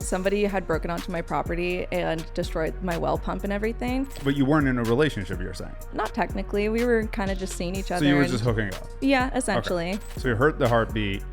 somebody had broken onto my property and destroyed my well pump and everything. But you weren't in a relationship, you're saying? Not technically. We were kind of just seeing each other. So you were just hooking up? Yeah, essentially. Okay. So you heard the heartbeat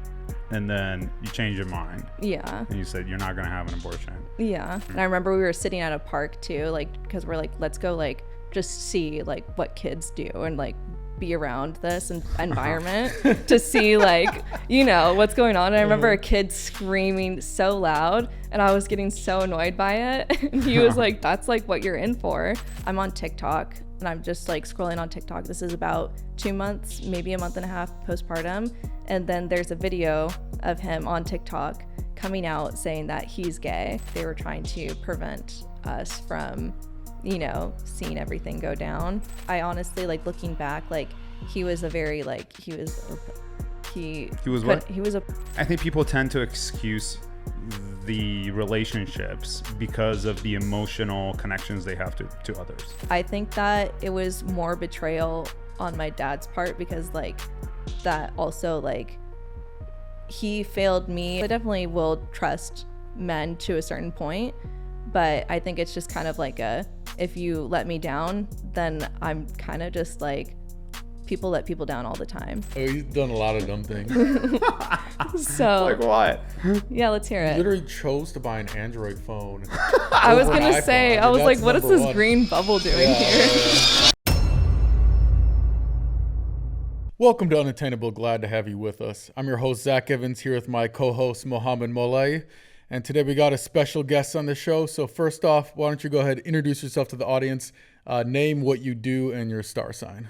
and then you changed your mind. Yeah. And you said you're not going to have an abortion. Yeah. And I remember we were sitting at a park too, like, because we're like, let's go like just see like what kids do and like be around this environment to see like, you know, what's going on. And I remember a kid screaming so loud and I was getting so annoyed by it. And he was like, that's like what you're in for. I'm on TikTok and I'm just like scrolling on TikTok. This is about 2 months, maybe a month and a half postpartum. And then there's a video of him on TikTok coming out saying that he's gay. They were trying to prevent us from, you know, seeing everything go down. I honestly, like, looking back, like, he was a very, like, he was what? He was a... I think people tend to excuse the relationships because of the emotional connections they have to others. I think that it was more betrayal on my dad's part because, like, that also, like, he failed me. I definitely will trust men to a certain point, but I think it's just kind of like if you let me down, then I'm kind of just like, people let people down all the time. Oh, he's done a lot of dumb things. So like what? Yeah, let's hear it. He literally chose to buy an Android phone. I was gonna say, I was like, what is this green bubble doing here? Welcome to Unattainable. Glad to have you with us. I'm your host, Zach Evans, here with my co-host, Mohammed Molay. And today we got a special guest on the show. So first off, why don't you go ahead and introduce yourself to the audience, name what you do and your star sign.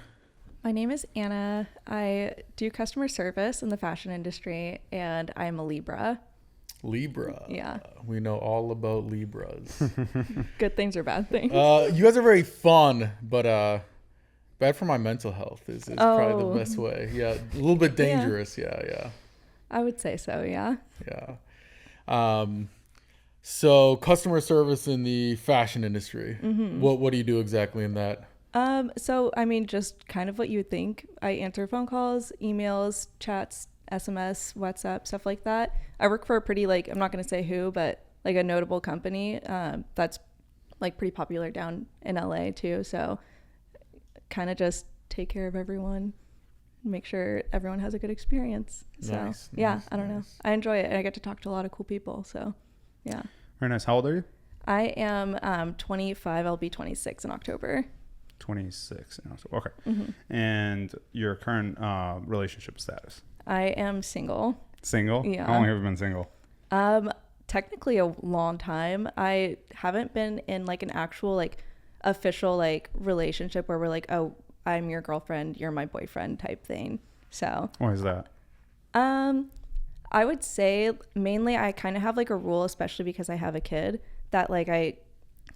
My name is Anna. I do customer service in the fashion industry, and I'm a Libra. Libra. Yeah. We know all about Libras. Good things or bad things? You guys are very fun, but bad for my mental health is probably the best way. Yeah, a little bit dangerous. Yeah. I would say so, yeah. Yeah. So customer service in the fashion industry. Mm-hmm. What do you do exactly in that? So, I mean, just kind of what you would think. I answer phone calls, emails, chats, SMS, WhatsApp, stuff like that. I work for a pretty, like, I'm not going to say who, but like a notable company that's like pretty popular down in LA too. So kind of just take care of everyone, make sure everyone has a good experience. So I don't know. I enjoy it and I get to talk to a lot of cool people. So yeah. Very nice. How old are you? I am 25. I'll be 26 in October. 26 in October. Okay. Mm-hmm. And your current relationship status? I am single. Single? Yeah. How long have you been single? Technically a long time. I haven't been in like an actual like official like relationship where we're like, oh, I'm your girlfriend, you're my boyfriend type thing. So why is that? I would say mainly I kind of have like a rule, especially because I have a kid, that like I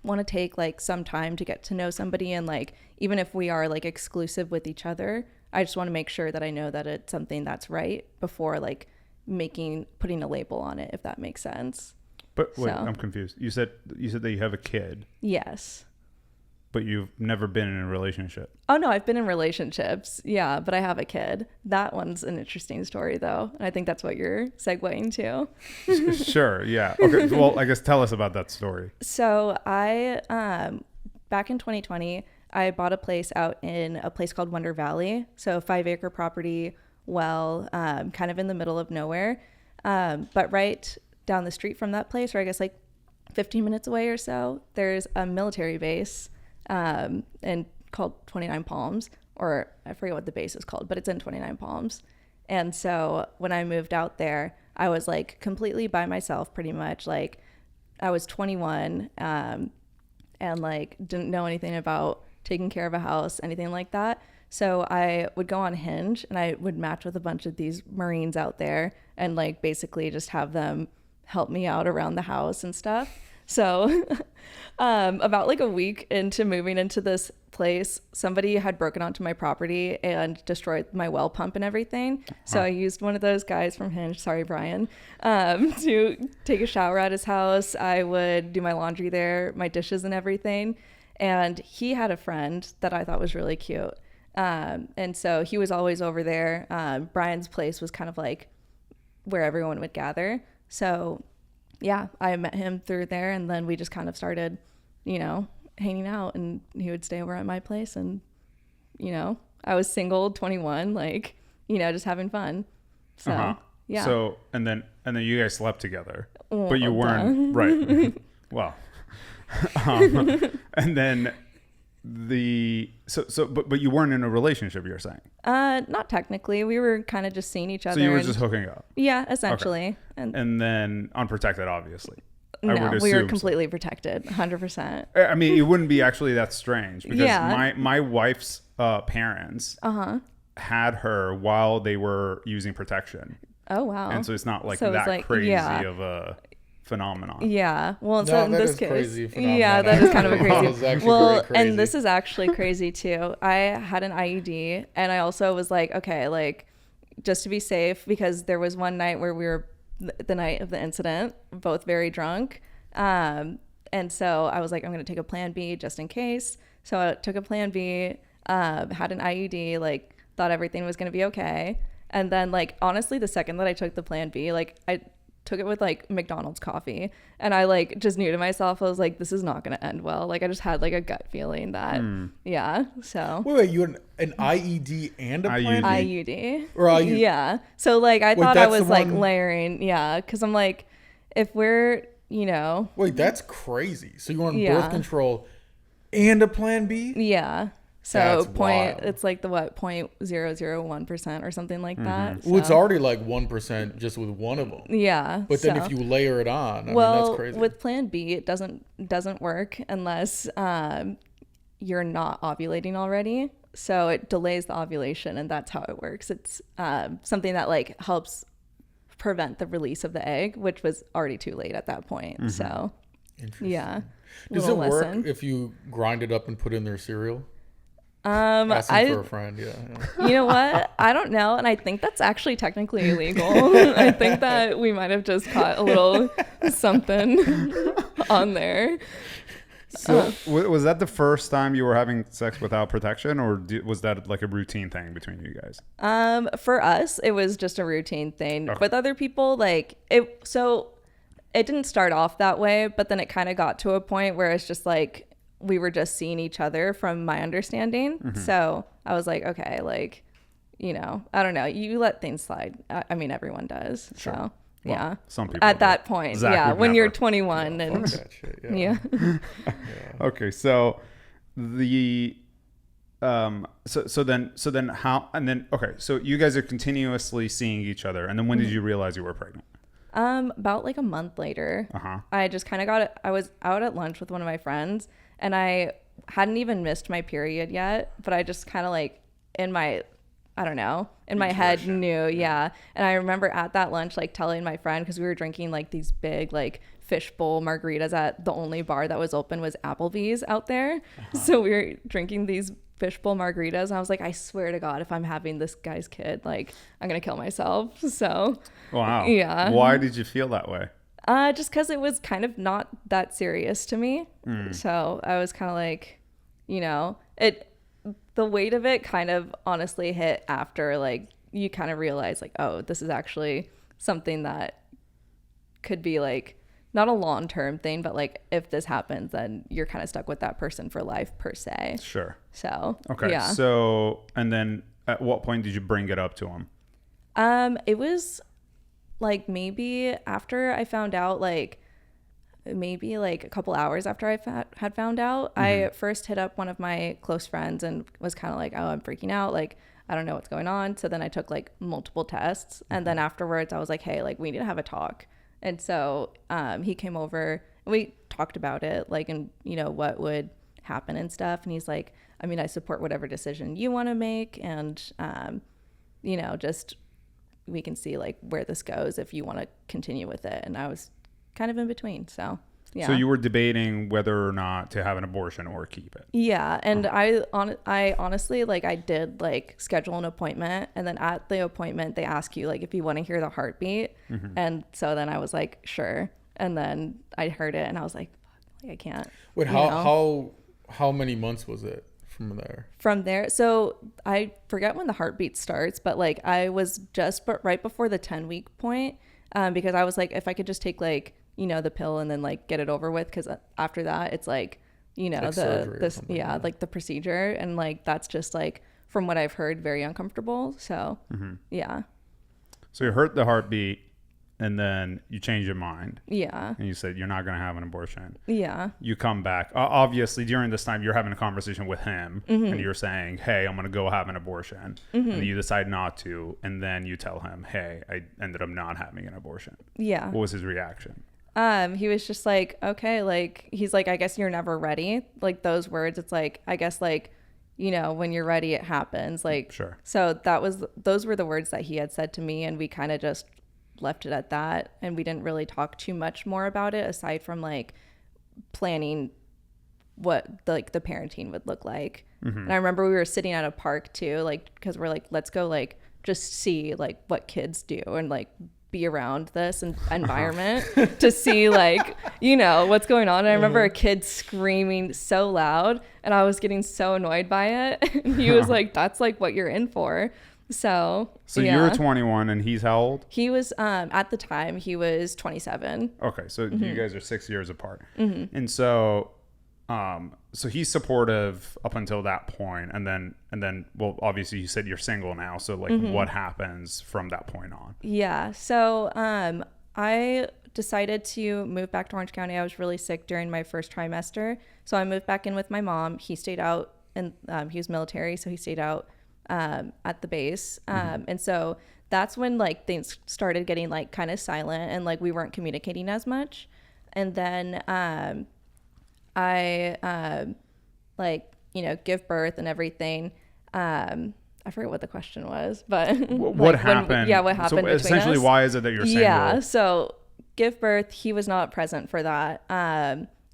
want to take like some time to get to know somebody, and like even if we are like exclusive with each other, I just want to make sure that I know that it's something that's right before like putting a label on it, if that makes sense. But wait, I'm confused. You said that you have a kid. Yes. But you've never been in a relationship. Oh no, I've been in relationships. Yeah, but I have a kid. That one's an interesting story though. And I think that's what you're segueing to. Sure, yeah. Okay, well, I guess tell us about that story. So I, back in 2020, I bought a place out in a place called Wonder Valley. So 5-acre property, kind of in the middle of nowhere. But right down the street from that place, or I guess like 15 minutes away or so, there's a military base and called 29 Palms, or I forget what the base is called, but it's in 29 Palms. And so when I moved out there, I was like completely by myself pretty much. Like I was 21 and like didn't know anything about taking care of a house, anything like that. So I would go on Hinge and I would match with a bunch of these Marines out there and like basically just have them help me out around the house and stuff. So about like a week into moving into this place, somebody had broken onto my property and destroyed my well pump and everything. So I used one of those guys from Hinge, sorry Brian, to take a shower at his house. I would do my laundry there, my dishes and everything. And he had a friend that I thought was really cute. And so he was always over there. Brian's place was kind of like where everyone would gather. So yeah, I met him through there, and then we just kind of started, hanging out, and he would stay over at my place, and, I was single, 21, like, just having fun. So, yeah. So, and then you guys slept together, but you weren't, right. Well, and then but you weren't in a relationship, you're saying? Not technically. We were kind of just seeing each other. So you were just hooking up? Yeah, essentially. Okay. And then unprotected, obviously. No, we were completely protected, 100%. I mean, it wouldn't be actually that strange because my wife's parents had her while they were using protection. Oh, wow. And so it's not like that crazy of a phenomenon. Yeah. Well, so in this case, crazy phenomenon. Yeah, that is kind of a crazy. Well, and this is actually crazy too. I had an IUD, and I also was like, okay, like just to be safe, because there was one night where we were the night of the incident, both very drunk. And so I was like, I'm going to take a plan B just in case. So I took a plan B, had an IUD, like thought everything was going to be okay. And then like, honestly, the second that I took the plan B, like I took it with like McDonald's coffee, and I like just knew to myself, I was like, this is not going to end well. Like I just had like a gut feeling that, yeah. So wait, you had an IED and a plan B? IUD. Or IUD? Yeah. So like I thought I was like layering, yeah, because I'm like, if we're, Wait, that's crazy. So you were on birth control and a plan B? Yeah. So That's wild. it's like the 0.001% or something like that. Well, it's already like 1% just with one of them. Yeah. But then if you layer it on, I mean, that's crazy. With Plan B, it doesn't work unless you're not ovulating already. So it delays the ovulation, and that's how it works. It's something that like helps prevent the release of the egg, which was already too late at that point. So yeah. Does it work if you grind it up and put in their cereal? Asking for a friend, yeah. You know what? I don't know, and I think that's actually technically illegal. I think that we might have just caught a little something on there. So was that the first time you were having sex without protection, or was that like a routine thing between you guys? For us, it was just a routine thing. Okay. With other people, like it didn't start off that way, but then it kind of got to a point where it's just like we were just seeing each other, from my understanding. So I was like, okay, like, I don't know. You let things slide. I mean, everyone does. Sure. So, well, yeah. Some people at that point, Zach when never. you're 21 and shit, yeah. Okay, so the so then how, and then okay, so you guys are continuously seeing each other, and then when did you realize you were pregnant? About like a month later. I just kind of I was out at lunch with one of my friends, and I hadn't even missed my period yet, but I just kind of like in my head knew. Yeah. And I remember at that lunch, like telling my friend, because we were drinking like these big like fishbowl margaritas at the only bar that was open was Applebee's out there. So we were drinking these fishbowl margaritas, and I was like, I swear to God, if I'm having this guy's kid, like I'm gonna kill myself. So wow. Yeah. Why did you feel that way? Just because it was kind of not that serious to me. So I was kind of like, the weight of it kind of honestly hit after like you kind of realize like, oh, this is actually something that could be like not a long-term thing, but like if this happens, then you're kind of stuck with that person for life per se. Sure. So okay. Yeah. So and then at what point did you bring it up to him? It was like maybe after I found out, like maybe like a couple hours after I had found out. I first hit up one of my close friends and was kind of like, oh, I'm freaking out, like I don't know what's going on. So then I took like multiple tests, and then afterwards I was like, hey, like we need to have a talk. And so he came over and we talked about it, like, and what would happen and stuff. And he's like, I mean, I support whatever decision you want to make, and just we can see like where this goes if you want to continue with it. And I was kind of in between. So yeah. So you were debating whether or not to have an abortion or keep it. Yeah. And I honestly, like I did like schedule an appointment, and then at the appointment they ask you like if you want to hear the heartbeat. And so then I was like, sure. And then I heard it and I was like, fuck, like I can't. Wait, how many months was it from there? So I forget when the heartbeat starts, but like I was just right before the 10-week point, because I was like, if I could just take like the pill and then like get it over with, because after that it's like like like the procedure, and like that's just like, from what I've heard, very uncomfortable. So yeah. So you hurt the heartbeat, and then you change your mind. Yeah. And you said you're not going to have an abortion. Yeah. You come back. Obviously, during this time, you're having a conversation with him, and you're saying, hey, I'm going to go have an abortion. And you decide not to. And then you tell him, hey, I ended up not having an abortion. Yeah. What was his reaction? He was just like, okay, like, he's like, I guess you're never ready. Like, those words, it's like, I guess, like, when you're ready, it happens. Like, sure. So those were the words that he had said to me, and we kind of just left it at that, and we didn't really talk too much more about it, aside from like planning what like the parenting would look like. And I remember we were sitting at a park too, like, because we're like, let's go like just see like what kids do and like be around this environment to see like what's going on. And I remember a kid screaming so loud, and I was getting so annoyed by it. And he was like, that's like what you're in for. So yeah. You're 21 and he's how old? He was, at the time, he was 27. Okay, so you guys are 6 years apart. And so he's supportive up until that point, and then well, obviously you said you're single now, so like what happens from that point on? Yeah, so I decided to move back to Orange County. I was really sick during my first trimester, so I moved back in with my mom. He stayed out, and he was military, so he stayed out at the base. And so that's when like things started getting like kind of silent, and like we weren't communicating as much. And then I give birth and everything. I forget what the question was, but what happened? What happened so between essentially us. Why is it that you're single? Yeah, so give birth, he was not present for that.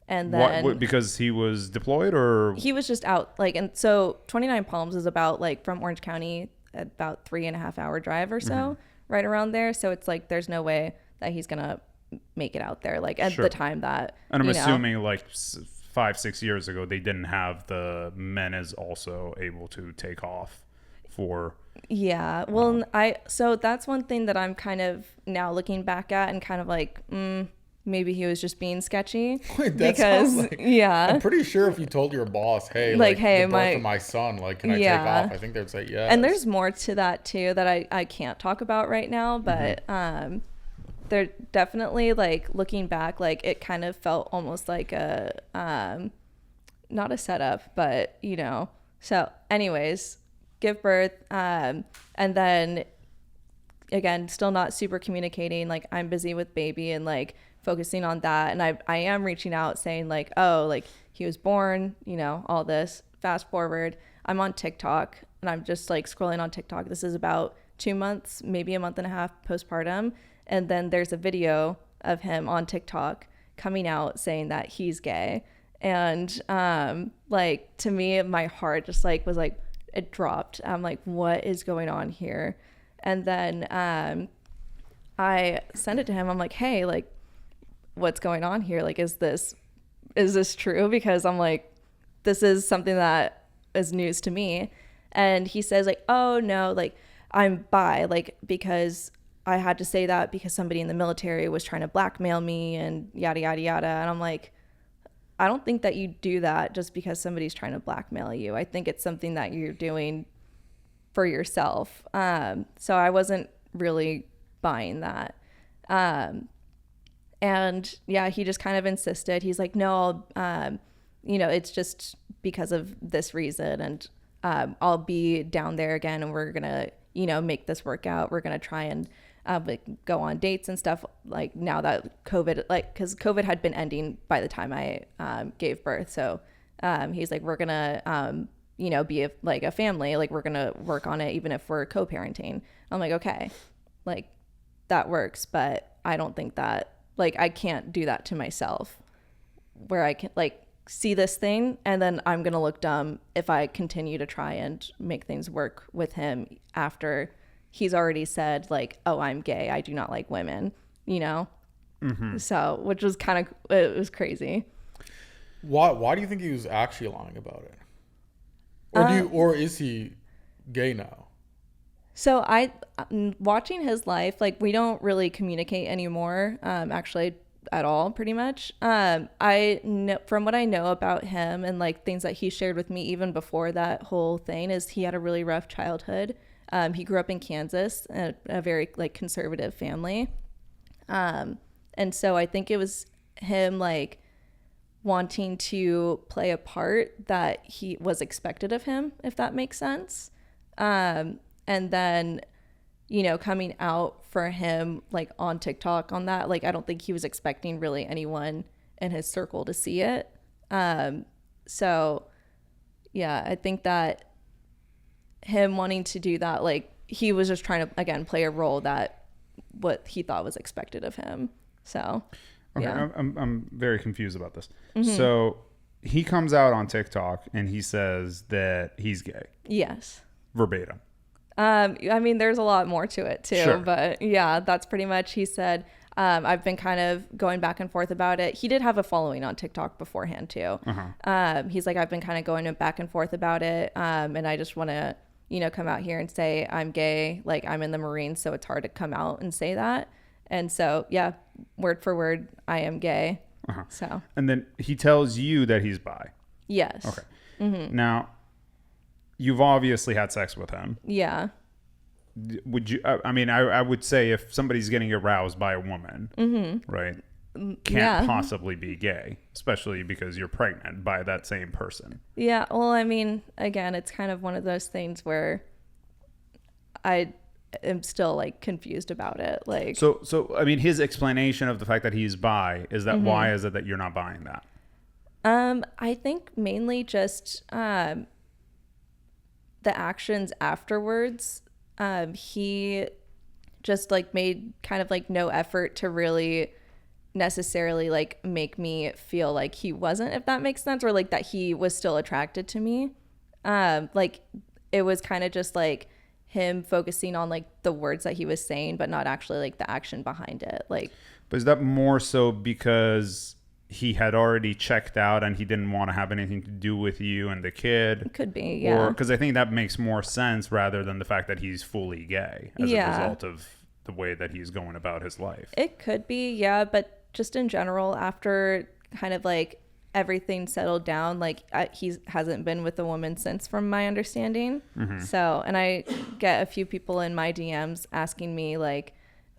And then because he was deployed, or he was just out, like, and so 29 Palms is about like from Orange County about 3.5 hour drive or so, right around there. So it's like there's no way that he's gonna make it out there, like at the time that. And I'm assuming like 5-6 years ago they didn't have the men is also able to take off for. Yeah, well, so that's one thing that I'm kind of now looking back at and kind of like, maybe he was just being sketchy. Wait, because I'm pretty sure if you told your boss, hey, like hey, the birth of my son, like, can I take off? I think they'd say yes. And there's more to that too that I can't talk about right now, but they're definitely, like, looking back, like it kind of felt almost like a not a setup, but so anyways, give birth, and then again, still not super communicating. Like, I'm busy with baby and like focusing on that, and I am reaching out saying like, oh, like he was born, all this. Fast forward, I'm on TikTok, and I'm just like scrolling on TikTok. This is about 2 months, maybe a month and a half postpartum, and then there's a video of him on TikTok coming out saying that he's gay. And like, to me, my heart just like was like, it dropped. I'm like, what is going on here? And then I sent it to him. I'm like, hey, like, what's going on here? Like, is this true? Because I'm like, this is something that is news to me. And he says like, oh no, like I'm bi, like, because I had to say that because somebody in the military was trying to blackmail me and yada, yada, yada. And I'm like, I don't think that you do that just because somebody's trying to blackmail you. I think it's something that you're doing for yourself. So I wasn't really buying that. And yeah, he just kind of insisted. He's like, no, it's just because of this reason. And I'll be down there again, and we're going to, make this work out. We're going to try and like go on dates and stuff, like, now that COVID, like, because COVID had been ending by the time I gave birth. So he's like, we're going to, be like a family, like we're going to work on it even if we're co-parenting. I'm like, okay, like that works, but I don't think that, like, I can't do that to myself where I can like see this thing and then I'm going to look dumb if I continue to try and make things work with him after he's already said like, oh, I'm gay, I do not like women, So, which was it was crazy. Why do you think he was actually lying about it? Or is he gay now? So watching his life, like, we don't really communicate anymore. Actually, at all, pretty much. I know from what I know about him and like things that he shared with me even before that whole thing is he had a really rough childhood. He grew up in Kansas, a very like conservative family. And so I think it was him like wanting to play a part that he was expected of him, if that makes sense. And then, you know, coming out for him like on TikTok on that, like I don't think he was expecting really anyone in his circle to see it. So yeah, I think that him wanting to do that, like he was just trying to again play a role that what he thought was expected of him. So okay, yeah. I'm very confused about this. So he comes out on TikTok and he says that he's gay. Yes. Verbatim. I mean, there's a lot more to it too, Sure. but yeah, that's pretty much, he said, I've been kind of going back and forth about it. He did have a following on TikTok beforehand too. He's like, I've been kind of going back and forth about it. And I just want to, you know, come out here and say I'm gay. Like I'm in the Marines, so it's hard to come out and say that. And so, yeah, word for word, I am gay. So. And then he tells you that he's bi. Yes. Okay. Now, you've obviously had sex with him. Yeah. Would you? I mean, I would say if somebody's getting aroused by a woman, right, can't possibly be gay, especially because you're pregnant by that same person. Yeah. Well, I mean, again, it's kind of one of those things where I am still like confused about it. Like, so I mean, his explanation of the fact that he's bi is that why is it that you're not buying that? I think mainly just the actions afterwards. He just like made kind of like no effort to really necessarily like make me feel like he wasn't, if that makes sense, or like that he was still attracted to me. Like it was kind of just like him focusing on like the words that he was saying, but not actually like the action behind it. Like, but is that more so because he had already checked out and he didn't want to have anything to do with you and the kid? It could be, yeah. Or because I think that makes more sense rather than the fact that he's fully gay as a result of the way that he's going about his life. It could be, yeah. But just in general, after kind of like everything settled down, like he hasn't been with a woman since, from my understanding. So, and I get a few people in my DMs asking me like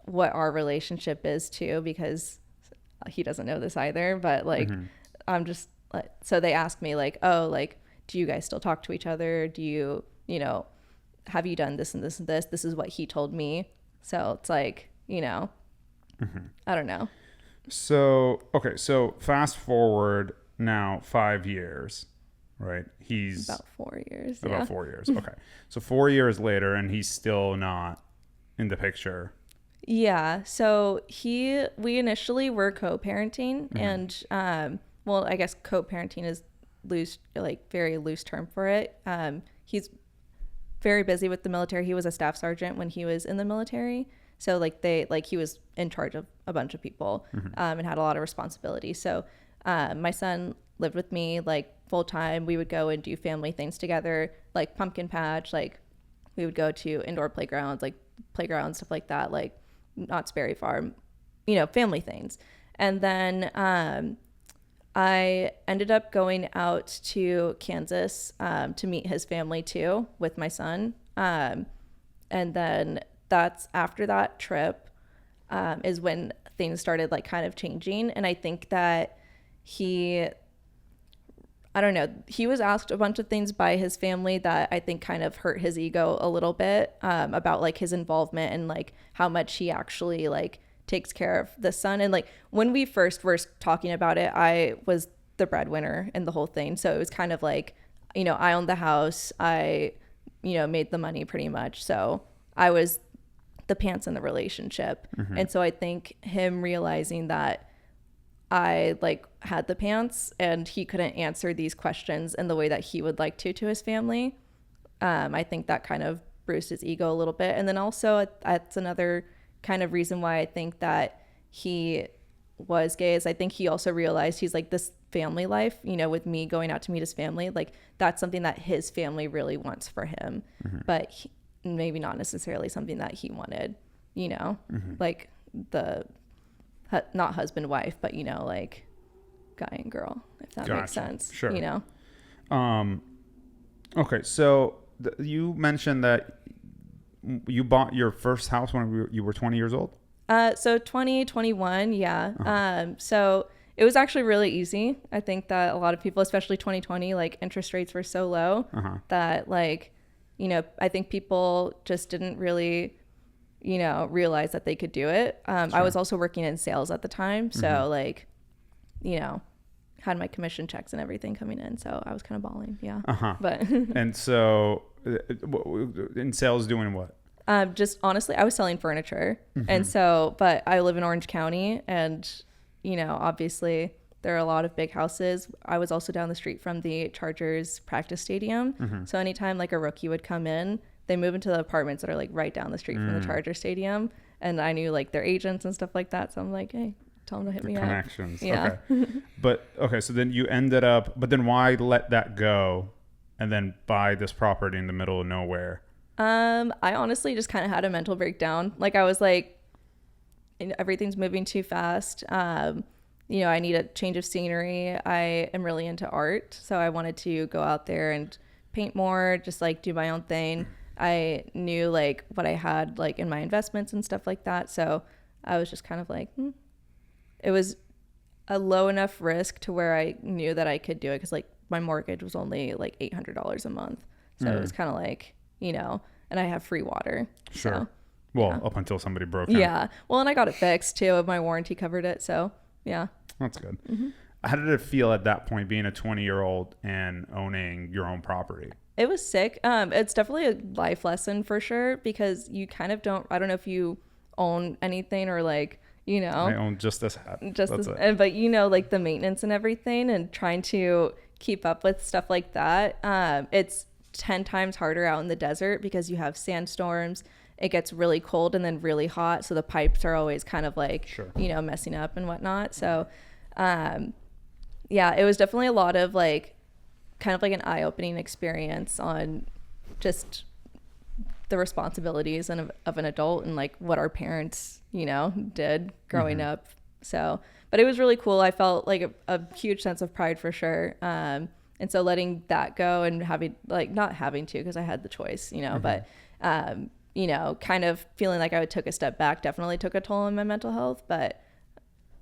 what our relationship is too, because he doesn't know this either, but like I'm just like, so they ask me like, oh, like, do you guys still talk to each other? Do you, you know, have you done this and this and this? This is what he told me. So it's like, you know, I don't know. So, okay. So fast forward now 5 years, right? He's about 4 years. About 4 years. Okay. So 4 years later and he's still not in the picture. Yeah. So we initially were co-parenting and, well, I guess co-parenting is very loose term for it. He's very busy with the military. He was a staff sergeant when he was in the military. So he was in charge of a bunch of people, and had a lot of responsibility. So, my son lived with me like full time. We would go and do family things together, like pumpkin patch. Like we would go to indoor playgrounds, stuff like that, like Knott's Berry Farm, you know, family things. And then, I ended up going out to Kansas to meet his family too with my son. And then that's after that trip is when things started like kind of changing. And I think that he was asked a bunch of things by his family that I think kind of hurt his ego a little bit about like his involvement and like how much he actually like takes care of the son. And like when we first were talking about it, I was the breadwinner in the whole thing. So it was kind of like, you know, I owned the house. I, you know, made the money pretty much. So I was the pants in the relationship. And so I think him realizing that I like had the pants and he couldn't answer these questions in the way that he would like to his family. I think that kind of bruised his ego a little bit. And then also that's another kind of reason why I think that he was gay is I think he also realized he's like this family life, you know, with me going out to meet his family, like that's something that his family really wants for him, but maybe not necessarily something that he wanted, you know, like the not husband wife, but like guy and girl, if that makes sense. Sure. Okay, so you mentioned that you bought your first house when you were 20 years old. So 2021, yeah. So it was actually really easy. I think that a lot of people, especially 2020, like interest rates were so low that I think people just didn't really, realize that they could do it. I was also working in sales at the time. So had my commission checks and everything coming in. So I was kind of balling. Yeah. But and so in sales doing what? Just honestly, I was selling furniture. And so, but I live in Orange County and, obviously there are a lot of big houses. I was also down the street from the Chargers practice stadium. So anytime like a rookie would come in, they move into the apartments that are like right down the street from the Charger stadium. And I knew like their agents and stuff like that. So I'm like, hey, tell them to hit me up. Connections. Yeah. Okay. So then you ended up, but then why let that go and then buy this property in the middle of nowhere? I honestly just kind of had a mental breakdown. Like I was like, everything's moving too fast. I need a change of scenery. I am really into art. So I wanted to go out there and paint more, just like do my own thing. I knew like what I had like in my investments and stuff like that. So I was just kind of like, it was a low enough risk to where I knew that I could do it. Cause like my mortgage was only like $800 a month. So it was kind of like, and I have free water. Sure. So, up until somebody broke in. Yeah. Well, and I got it fixed too. My warranty covered it. So yeah. That's good. How did it feel at that point being a 20-year-old and owning your own property? It was sick. It's definitely a life lesson for sure because you kind of I don't know if you own anything or like, I own just this hat. But like the maintenance and everything and trying to keep up with stuff like that. It's 10 times harder out in the desert because you have sandstorms. It gets really cold and then really hot. So the pipes are always kind of like, messing up and whatnot. So, it was definitely a lot of like, kind of like an eye-opening experience on just the responsibilities of an adult and like what our parents, did growing up. So, but it was really cool. I felt like a huge sense of pride for sure. And so letting that go and having like, not having to, cause I had the choice, but, kind of feeling like I took a step back definitely took a toll on my mental health, but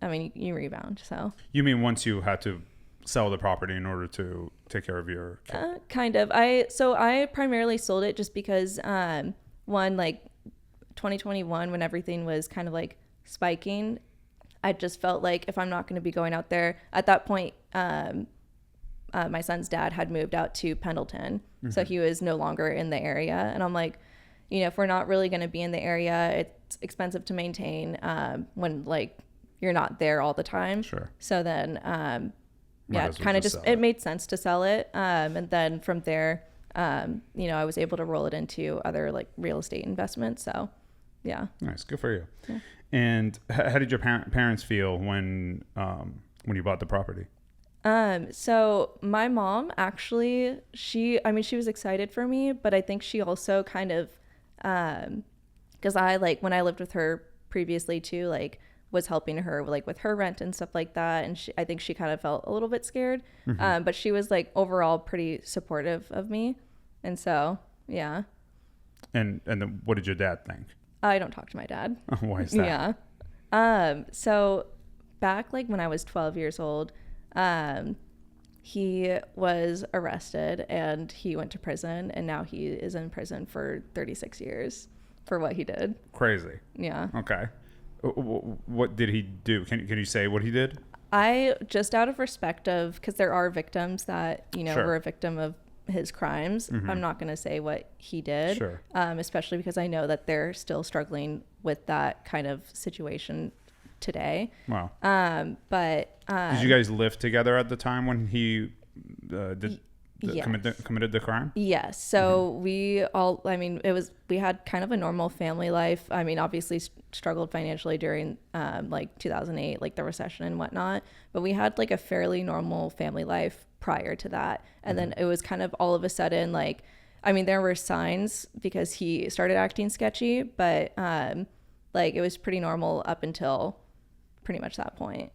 I mean, you rebound. So you mean once you had to sell the property in order to take care of your kid? Kind of. I primarily sold it just because, one, like 2021, when everything was kind of like spiking, I just felt like if I'm not going to be going out there at that point, my son's dad had moved out to Pendleton. So he was no longer in the area. And I'm like, if we're not really going to be in the area, it's expensive to maintain, when like you're not there all the time. Kind of just, it made sense to sell it. And then from there, I was able to roll it into other like real estate investments. So yeah. Nice. Good for you. Yeah. And how did your parents feel when you bought the property? So my mom actually, she was excited for me, but I think she also kind of, cause I like when I lived with her previously too, like was helping her like with her rent and stuff like that. And I think she kind of felt a little bit scared. But she was like overall pretty supportive of me. And so, yeah. And then what did your dad think? I don't talk to my dad. Why is that? Yeah. So back like when I was 12 years old, he was arrested and he went to prison and now he is in prison for 36 years for what he did. Crazy. Yeah. Okay. What did he do? Can you say what he did? I just out of respect of, because there are victims that, Sure. were a victim of his crimes. I'm not going to say what he did, Sure. Especially because I know that they're still struggling with that kind of situation today. Wow. But did you guys live together at the time when he yes. committed the crime? Yes. So we had kind of a normal family life. I mean, obviously struggled financially during like 2008, like the recession and whatnot, but we had like a fairly normal family life prior to that. And then it was kind of all of a sudden, like, I mean, there were signs because he started acting sketchy, but like it was pretty normal up until pretty much that point.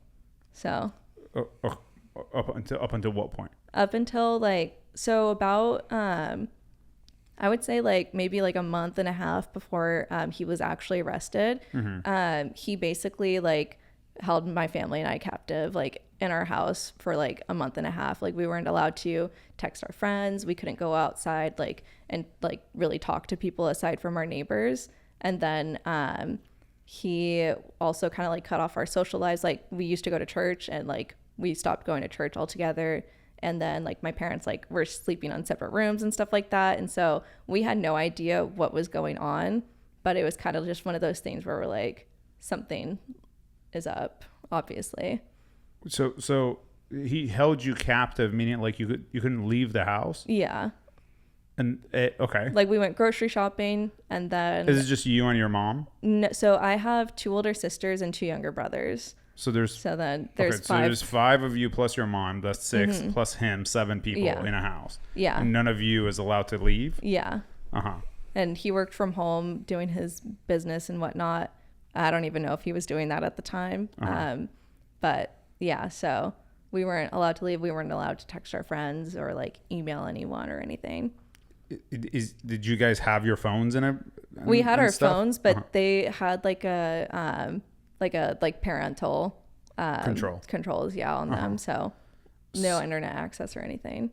So up until what point? Up until like, so about I would say like maybe like a month and a half before he was actually arrested. He basically like held my family and I captive like in our house for like a month and a half. Like we weren't allowed to text our friends. We couldn't go outside like and like really talk to people aside from our neighbors. And then he also kind of like cut off our social lives. Like we used to go to church and like we stopped going to church altogether. And then like my parents like were sleeping on separate rooms and stuff like that. And so we had no idea what was going on, but it was kind of just one of those things where we're like, something is up, obviously. So he held you captive, meaning like you couldn't leave the house? Yeah. And okay. Like we went grocery shopping and then... Is it just you and your mom? No, so I have 2 older sisters and 2 younger brothers. So there's 5. So there's 5 of you plus your mom. That's 6 plus him, 7 people in a house. Yeah. And none of you is allowed to leave? Yeah. Uh-huh. And he worked from home doing his business and whatnot. I don't even know if he was doing that at the time. But yeah, so we weren't allowed to leave. We weren't allowed to text our friends or like email anyone or anything. Did you guys have your phones in it? We had our phones, but they had like a parental controls on them, so no internet access or anything.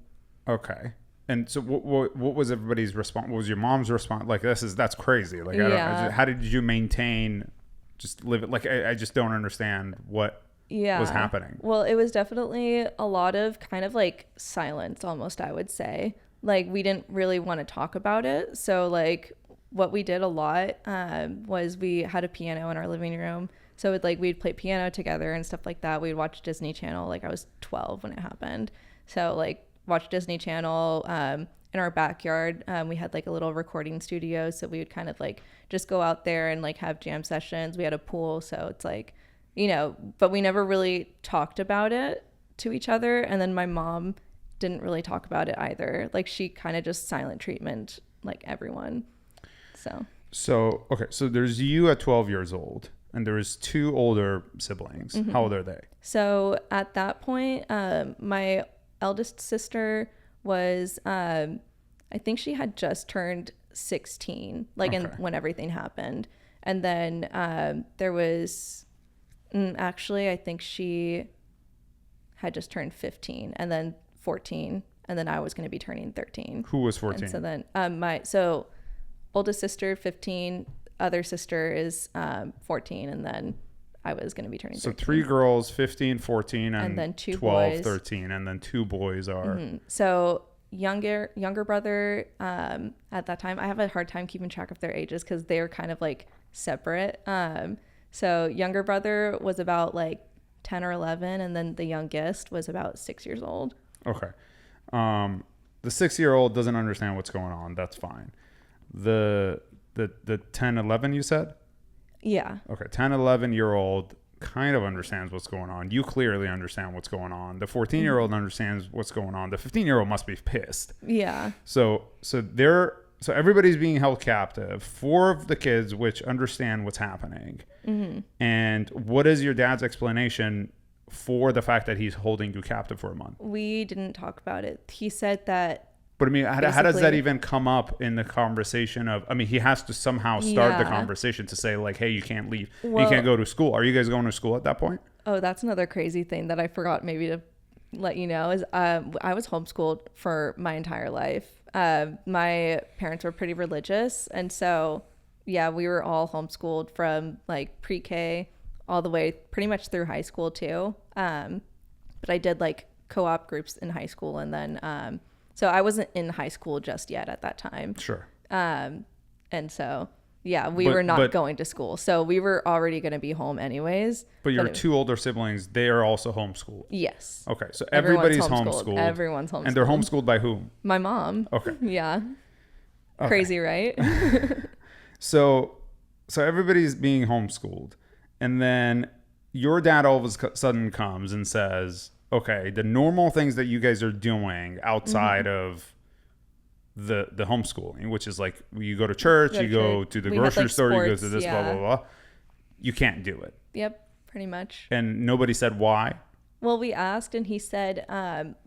Okay. And so what was everybody's response? What was your mom's response? Like that's crazy. Like how did you maintain just live it? Like I just don't understand what was happening. Well, it was definitely a lot of kind of like silence almost, I would say. Like we didn't really want to talk about it. So like what we did a lot was we had a piano in our living room. So we'd play piano together and stuff like that. We'd watch Disney Channel. Like I was 12 when it happened. So like watch Disney Channel in our backyard. We had like a little recording studio. So we would kind of like just go out there and like have jam sessions. We had a pool. So it's like, but we never really talked about it to each other. And then my mom didn't really talk about it either. Like she kind of just silent treatment like everyone. So okay. So there's you at 12 years old. And there was 2 older siblings. How old are they? So at that point, my eldest sister was, I think she had just turned 16, when everything happened. And then there was, actually, I think she had just turned 15 and then 14. And then I was going to be turning 13. Who was 14? And so then oldest sister, 15, other sister is 14, and then I was going to be turning 13. So 3 girls, 15, 14, and then 2 12, boys. 13, and then 2 boys are... So younger brother, at that time, I have a hard time keeping track of their ages because they're kind of like separate. So younger brother was about like 10 or 11, and then the youngest was about 6 years old. Okay. The 6-year-old doesn't understand what's going on. That's fine. The 10, 11 you said? Yeah. Okay. 10, 11-year-old kind of understands what's going on. You clearly understand what's going on. The 14-year-old understands what's going on. The 15-year-old must be pissed. Yeah. So everybody's being held captive. 4 of the kids which understand what's happening. And what is your dad's explanation for the fact that he's holding you captive for a month? We didn't talk about it. He said that... But I mean, how does that even come up in the conversation of, I mean, he has to somehow start the conversation to say like, hey, you can't leave. Well, you can't go to school. Are you guys going to school at that point? Oh, that's another crazy thing that I forgot maybe to let you know is I was homeschooled for my entire life. My parents were pretty religious. And so, yeah, we were all homeschooled from like pre-K all the way pretty much through high school too. But I did like co-op groups in high school and then... So I wasn't in high school just yet at that time. Sure. And so, yeah, we were not going to school. So we were already going to be home anyways. But your 2 older siblings, they are also homeschooled. Yes. Okay. So everybody's homeschooled. Everyone's homeschooled. And they're homeschooled by whom? My mom. Okay. Yeah. Okay. Crazy, right? So everybody's being homeschooled. And then your dad all of a sudden comes and says... Okay, the normal things that you guys are doing outside of the homeschooling, which is like you go to church, you go to the grocery store, you go to this, blah, blah, blah. You can't do it. Yep, Pretty much. And nobody said why? Well, we asked and he said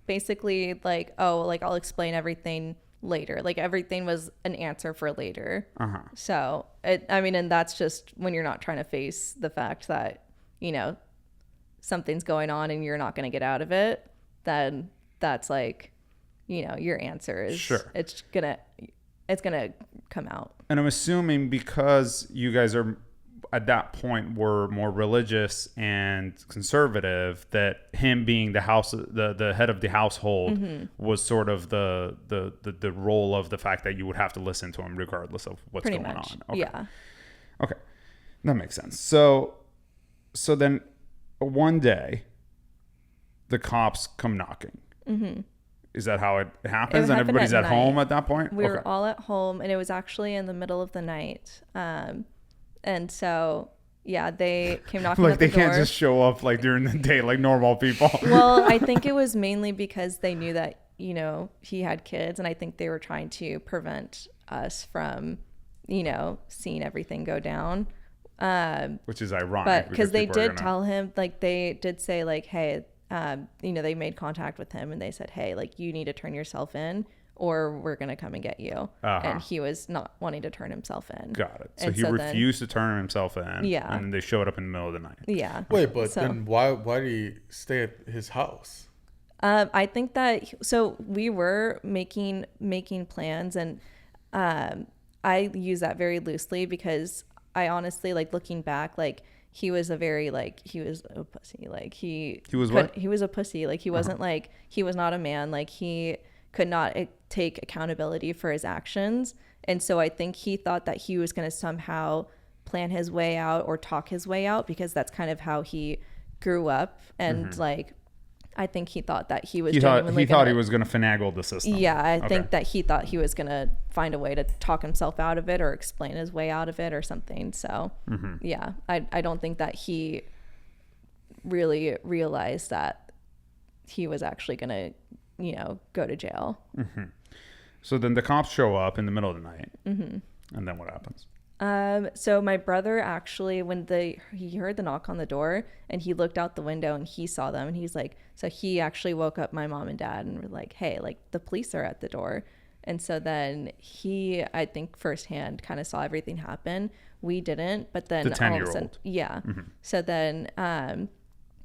basically like, oh, like I'll explain everything later. Like everything was an answer for later. So and that's just when you're not trying to face the fact that, you know, something's going on and you're not going to get out of it, then that's like, you know, your answer is sure. It's gonna come out. And I'm assuming because you guys are at that point were more religious and conservative, that him being the head of the household was sort of the role of the fact that you would have to listen to him regardless of what's Pretty going much. on. Okay. Yeah. Okay. That makes sense. So then one day the cops come knocking. Is that how it happens? And everybody's at home at that point? We were all at home, and it was actually in the middle of the night. And so, yeah, they came knocking like at the door. Like they can't just show up like during the day like normal people. Well, I think it was mainly because they knew that, you know, he had kids, and I think they were trying to prevent us from, you know, seeing everything go down. Which is ironic. But because they did tell him, like they did say like, hey, you know, they made contact with him and they said, hey, like you need to turn yourself in or we're going to come and get you. And he was not wanting to turn himself in. Got it. So he refused to turn himself in. Yeah. And then they showed up in the middle of the night. Yeah. Wait, but then why did he stay at his house? I think that, so we were making plans, and I use that very loosely because I honestly, like looking back, like he was a very, like, he was a pussy. Like he was what? He was a pussy. Like he wasn't like, he was not a man. Like he could not take accountability for his actions. And so I think he thought that he was going to somehow plan his way out or talk his way out, because that's kind of how he grew up. And like, I think he thought that he was he thought he was going to finagle the system. Yeah, I think that he thought he was going to find a way to talk himself out of it or explain his way out of it or something. So, yeah, I don't think that he really realized that he was actually going to, you know, go to jail. So then the cops show up in the middle of the night. And then what happens? So my brother actually, when he heard the knock on the door and he looked out the window and he saw them, and he's like, so he actually woke up my mom and dad and were like, hey, like the police are at the door. And so then he, I think firsthand kind of saw everything happen. We didn't, but then the 10-year-old. Yeah. So then,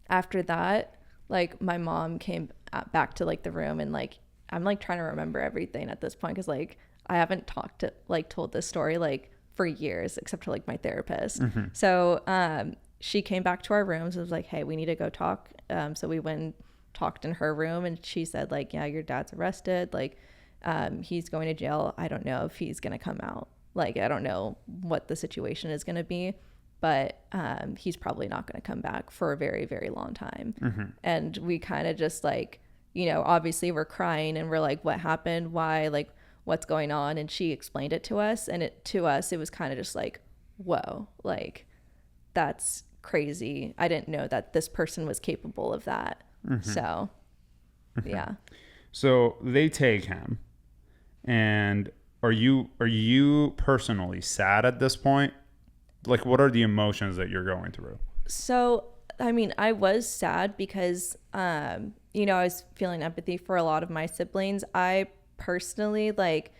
after that, like my mom came back to like the room, and like, I'm like trying to remember everything at this point. 'Cause like, I haven't told this story like for years, except to like my therapist. So she came back to our rooms and was like, hey, we need to go talk. So we went and talked in her room, and she said like, yeah, your dad's arrested. Like he's going to jail. I don't know if he's going to come out. Like, I don't know what the situation is going to be, but he's probably not going to come back for a very, very long time. And we kind of just like, you know, obviously we're crying and we're like, what happened? Why? Like, what's going on? And she explained it to us, and to us it was kind of just like, whoa, like that's crazy. I didn't know that this person was capable of that. So yeah. So they take him, and are you personally sad at this point? Like, what are the emotions that you're going through? So I mean, I was sad because you know, I was feeling empathy for a lot of my siblings. I personally, like,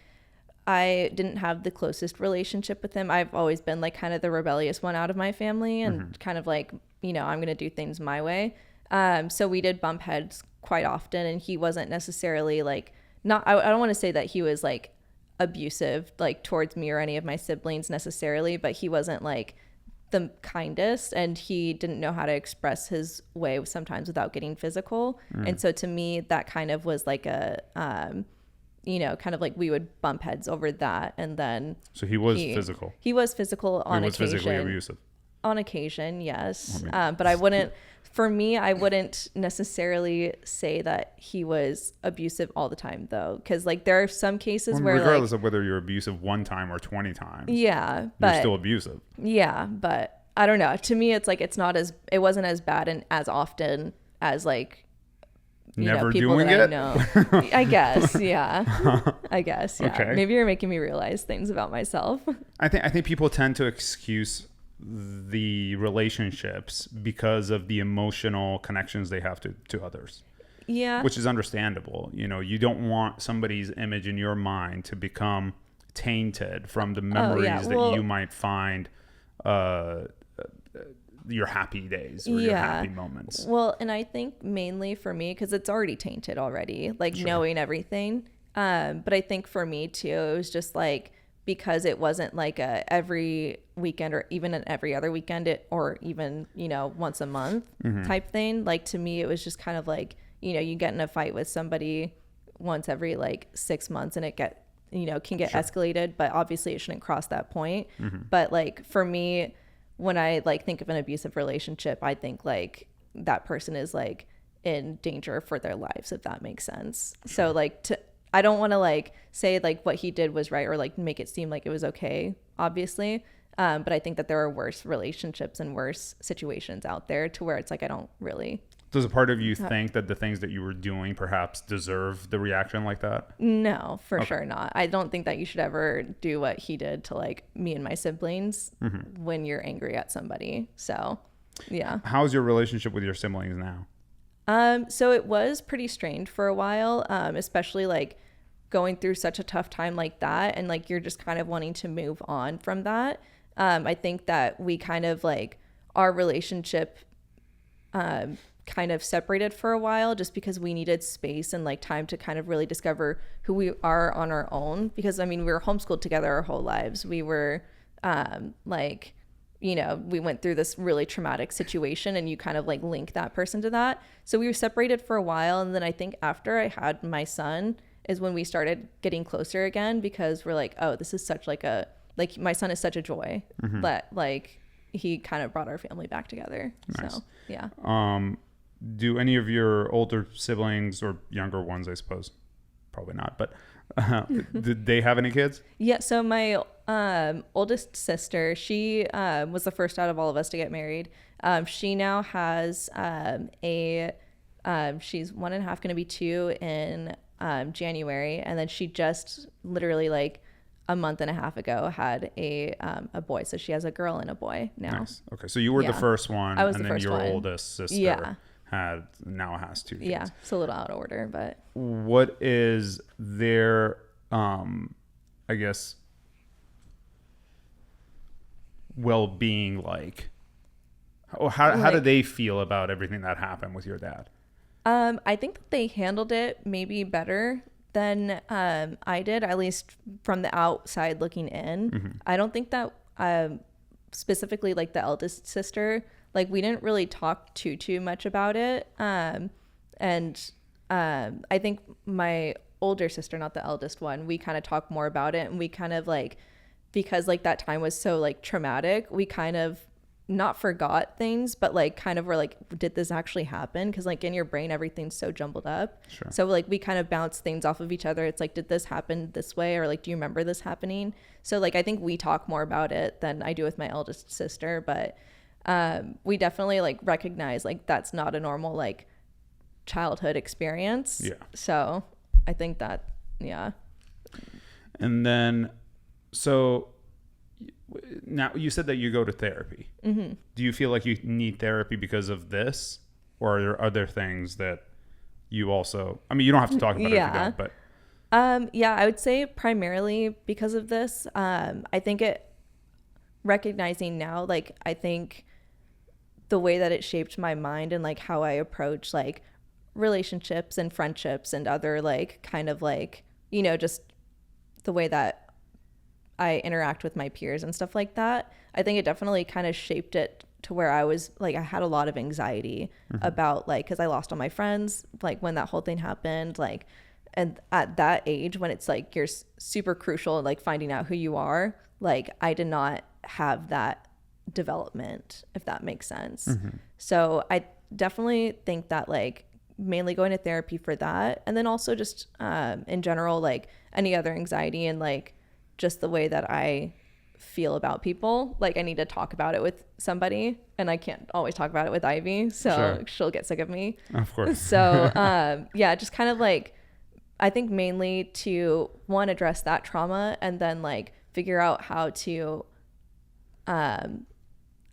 I didn't have the closest relationship with him. I've always been like kind of the rebellious one out of my family, and kind of like, you know, I'm going to do things my way. So we did bump heads quite often, and he wasn't necessarily like, I don't want to say that he was like abusive like towards me or any of my siblings necessarily, but he wasn't like the kindest, and he didn't know how to express his way sometimes without getting physical. And so to me, that kind of was like a you know, kind of like we would bump heads over that. And then so he was physical on occasion. He was physically abusive on occasion, yes. But I wouldn't necessarily say that he was abusive all the time, though, because like there are some cases where, regardless like, of whether you're abusive one time or 20 times, yeah, but you're still abusive. Yeah, but I don't know. To me, it's like it wasn't as bad and as often as like, you never know, people doing that it. I know. I guess, yeah. I guess, yeah. Okay. Maybe you're making me realize things about myself. I think people tend to excuse the relationships because of the emotional connections they have to others. Yeah. Which is understandable. You know, you don't want somebody's image in your mind to become tainted from the memories that you might find your happy days or your happy moments. Well, and I think mainly for me, because it's already tainted already, like knowing everything. But I think for me too, it was just like, because it wasn't like a every weekend or even an every other weekend or even, you know, once a month type thing. Like to me, it was just kind of like, you know, you get in a fight with somebody once every like 6 months and it can get escalated, but obviously it shouldn't cross that point. But like for me, when I like think of an abusive relationship, I think like that person is like in danger for their lives, if that makes sense. So like I don't want to like say like what he did was right or like make it seem like it was okay, obviously. But I think that there are worse relationships and worse situations out there to where it's like, I don't really. Does a part of you think that the things that you were doing perhaps deserve the reaction like that? No, for sure not. I don't think that you should ever do what he did to like me and my siblings when you're angry at somebody. So yeah. How's your relationship with your siblings now? So it was pretty strained for a while, especially like going through such a tough time like that. And like, you're just kind of wanting to move on from that. I think that we kind of like our relationship, kind of separated for a while just because we needed space and like time to kind of really discover who we are on our own. Because I mean, we were homeschooled together our whole lives. We were, like, you know, we went through this really traumatic situation and you kind of like link that person to that. So we were separated for a while. And then I think after I had my son is when we started getting closer again, because we're like, oh, this is such like like my son is such a joy that like he kind of brought our family back together. Nice. So yeah. Do any of your older siblings or younger ones, I suppose, probably not, but did they have any kids? Yeah. So my oldest sister, she was the first out of all of us to get married. She now has she's 1.5, going to be 2 in January, and then she just literally like a month and a half ago had a boy. So she has a girl and a boy now. Nice. Okay. So you were the first one, I was and the then first your one. oldest sister now has 2 kids. Yeah. It's a little out of order, but what is their, I guess, well-being like? How do they feel about everything that happened with your dad? I think that they handled it maybe better than I did, at least from the outside looking in. I don't think that specifically like the eldest sister, like we didn't really talk too much about it. And I think my older sister, not the eldest one, we kind of talked more about it, and we kind of like, because like that time was so like traumatic, we kind of not forgot things, but like kind of were like, did this actually happen? Because like in your brain everything's so jumbled up. So like we kind of bounce things off of each other. It's like, did this happen this way, or like do you remember this happening? So like I think we talk more about it than I do with my eldest sister, but we definitely like recognize like that's not a normal like childhood experience. So I think that and then so now you said that you go to therapy. Do you feel like you need therapy because of this, or are there other things that you also, I mean, you don't have to talk about it if you don't, but I would say primarily because of this. I think recognizing now, like I think the way that it shaped my mind and like how I approach like relationships and friendships and other like kind of like, you know, just the way that I interact with my peers and stuff like that. I think it definitely kind of shaped it to where I was like, I had a lot of anxiety about like, cause I lost all my friends, like when that whole thing happened, like, and at that age when it's like, you're super crucial, like finding out who you are, like I did not have that development, if that makes sense. So I definitely think that like mainly going to therapy for that. And then also just in general, like any other anxiety and like just the way that I feel about people, like I need to talk about it with somebody, and I can't always talk about it with Ivy, so she'll get sick of me, of course. So just kind of like I think mainly to one, address that trauma, and then like figure out how to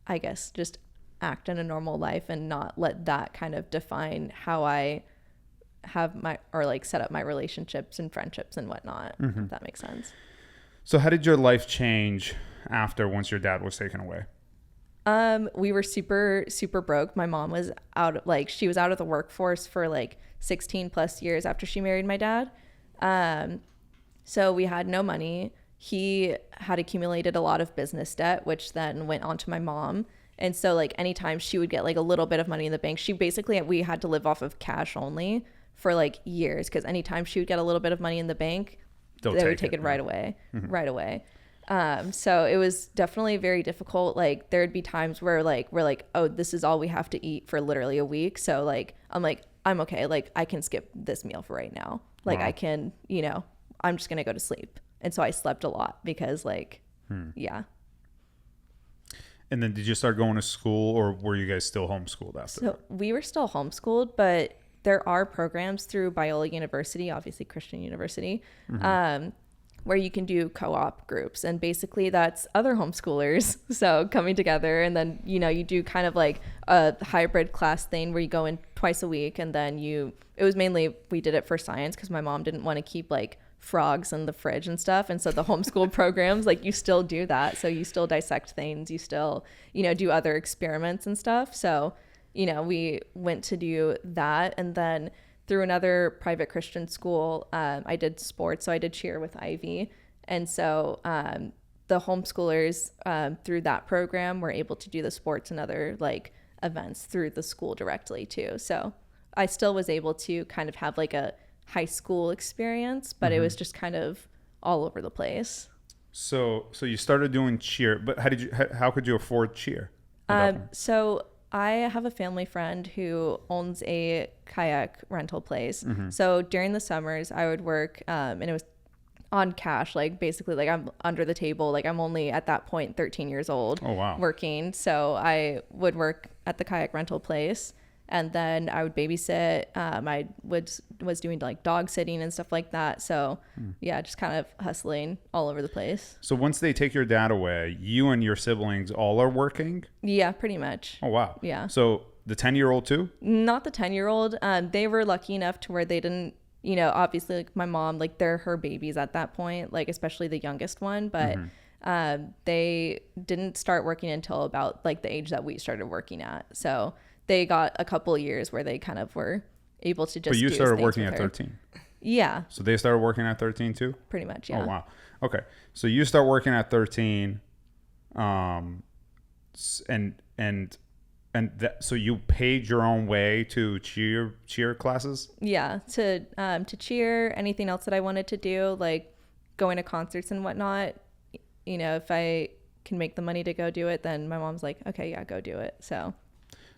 I guess, just act in a normal life and not let that kind of define how I have or like set up my relationships and friendships and whatnot, if that makes sense. So how did your life change once your dad was taken away? We were super, super broke. My mom was she was out of the workforce for like 16 plus years after she married my dad. So we had no money. He had accumulated a lot of business debt, which then went on to my mom. And so like anytime she would get like a little bit of money in the bank, we had to live off of cash only for like years. Because anytime she would get a little bit of money in the bank, they would take it right away, right away. So it was definitely very difficult. Like there'd be times where we're like, oh, this is all we have to eat for literally a week. So like, I'm okay. Like I can skip this meal for right now. Like I can, I'm just going to go to sleep. And so I slept a lot because yeah. And then did you start going to school, or were you guys still homeschooled after? So we were still homeschooled, but there are programs through Biola University, obviously Christian University, where you can do co-op groups. And basically that's other homeschoolers. So coming together, and then, you do kind of like a hybrid class thing where you go in twice a week. And then it was mainly, we did it for science because my mom didn't want to keep like frogs in the fridge and stuff. And so the homeschool programs, like you still do that. So you still dissect things, you still, do other experiments and stuff. So, we went to do that. And then through another private Christian school, I did sports. So I did cheer with Ivy. And so the homeschoolers through that program were able to do the sports and other like events through the school directly too. So I still was able to kind of have like a high school experience, but it was just kind of all over the place. So you started doing cheer, but how could you afford cheer? So I have a family friend who owns a kayak rental place. So during the summers I would work, and it was on cash, like basically like I'm under the table. Like I'm only at that point 13 years old. Oh, wow. Working. So I would work at the kayak rental place. And then I would babysit. I was doing like dog sitting and stuff like that. So yeah, just kind of hustling all over the place. So once they take your dad away, you and your siblings all are working? Yeah, pretty much. Oh, wow. Yeah. So the 10-year-old too? Not the 10-year-old. They were lucky enough to where they didn't, obviously like my mom, like they're her babies at that point, like especially the youngest one. But they didn't start working until about like the age that we started working at. So they got a couple of years where they kind of were able to just. But you started working at 13. Yeah. So they started working at 13 too? Pretty much, yeah. Oh, wow. Okay. So you start working at 13, so you paid your own way to cheer classes? Yeah, to cheer, anything else that I wanted to do, like going to concerts and whatnot. If I can make the money to go do it, then my mom's like, okay, yeah, go do it. So.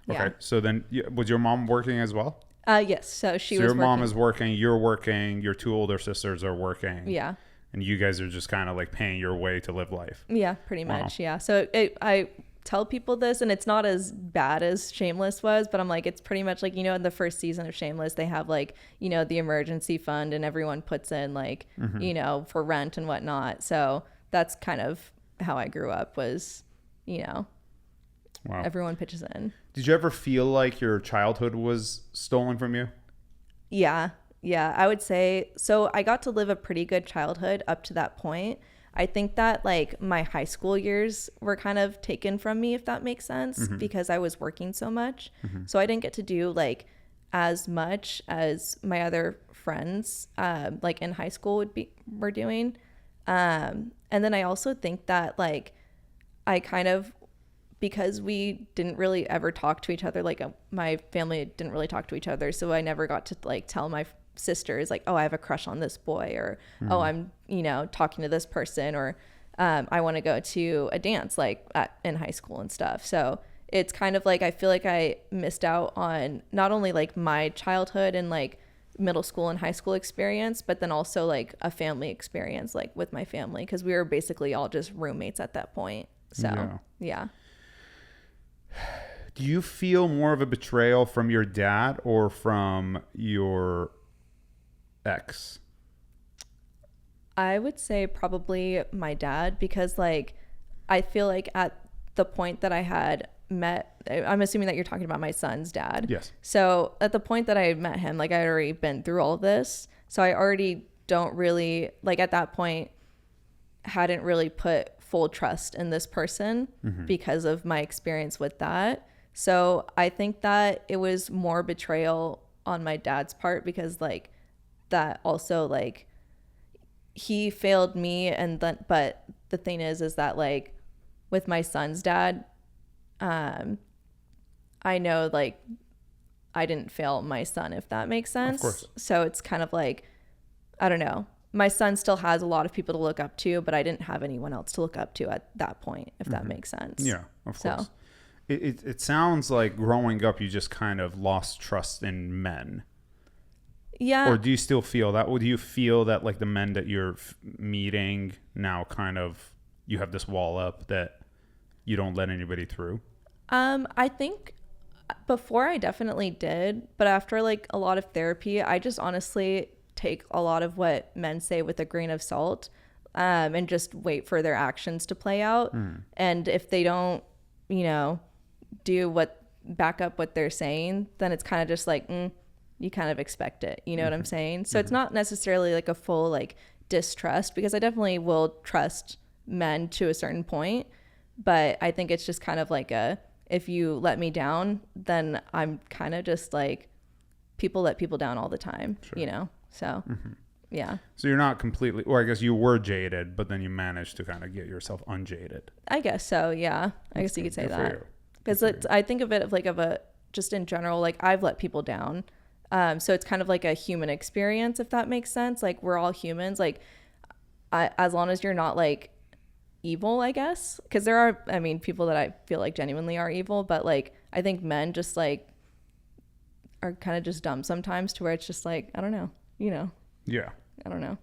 Yeah. Okay, so then was your mom working as well? Yes, so she was your working. Mom is working, you're working, your two older sisters are working. Yeah. And you guys are just kind of like paying your way to live life. Yeah, pretty much, yeah. So I tell people this, and it's not as bad as Shameless was, but I'm like, it's pretty much like, in the first season of Shameless, they have like, the emergency fund, and everyone puts in like, for rent and whatnot. So that's kind of how I grew up was, Wow. Everyone pitches in. Did you ever feel like your childhood was stolen from you? Yeah, I would say. So I got to live a pretty good childhood up to that point. I think that like my high school years were kind of taken from me, if that makes sense, because I was working so much. So I didn't get to do like as much as my other friends like in high school were doing. And then I also think that like I kind of, because we didn't really ever talk to each other, like my family didn't really talk to each other, so I never got to like tell my sisters like, oh, I have a crush on this boy, or oh, I'm talking to this person, or I want to go to a dance like in high school and stuff. So it's kind of like I feel like I missed out on not only like my childhood and like middle school and high school experience, but then also like a family experience like with my family, because we were basically all just roommates at that point. So yeah. Do you feel more of a betrayal from your dad or from your ex? I would say probably my dad, because like I feel like at the point that I had met, I'm assuming that you're talking about my son's dad. Yes. So at the point that I met him, like I had already been through all of this. So I already don't really, like at that point, hadn't really put full trust in this person because of my experience with that. So I think that it was more betrayal on my dad's part, because like that also, like, he failed me, and then, but the thing is that like with my son's dad, I know like I didn't fail my son, if that makes sense. Of course. So it's kind of like, I don't know, my son still has a lot of people to look up to, but I didn't have anyone else to look up to at that point, if that makes sense. Yeah, of course. It sounds like growing up, you just kind of lost trust in men. Yeah. Or do you still feel that? Or do you feel that like the men that you're meeting now kind of, you have this wall up that you don't let anybody through? I think before I definitely did, but after like a lot of therapy, I just honestly take a lot of what men say with a grain of salt, and just wait for their actions to play out. And if they don't, you know, back up what they're saying, then it's kind of just like, you kind of expect it. You know what I'm saying? So it's not necessarily like a full like distrust, because I definitely will trust men to a certain point, but I think it's just kind of like if you let me down, then I'm kind of just like, people let people down all the time, you know? So, yeah. So you're not completely, or I guess you were jaded, but then you managed to kind of get yourself unjaded. I guess so. Yeah. I guess you could say that. Because I think of it just in general, like I've let people down. So it's kind of like a human experience, if that makes sense. Like we're all humans. Like as long as you're not like evil, I guess. Because there are, I mean, people that I feel like genuinely are evil, but like I think men just like are kind of just dumb sometimes, to where it's just like, I don't know, you know. Yeah. I don't know.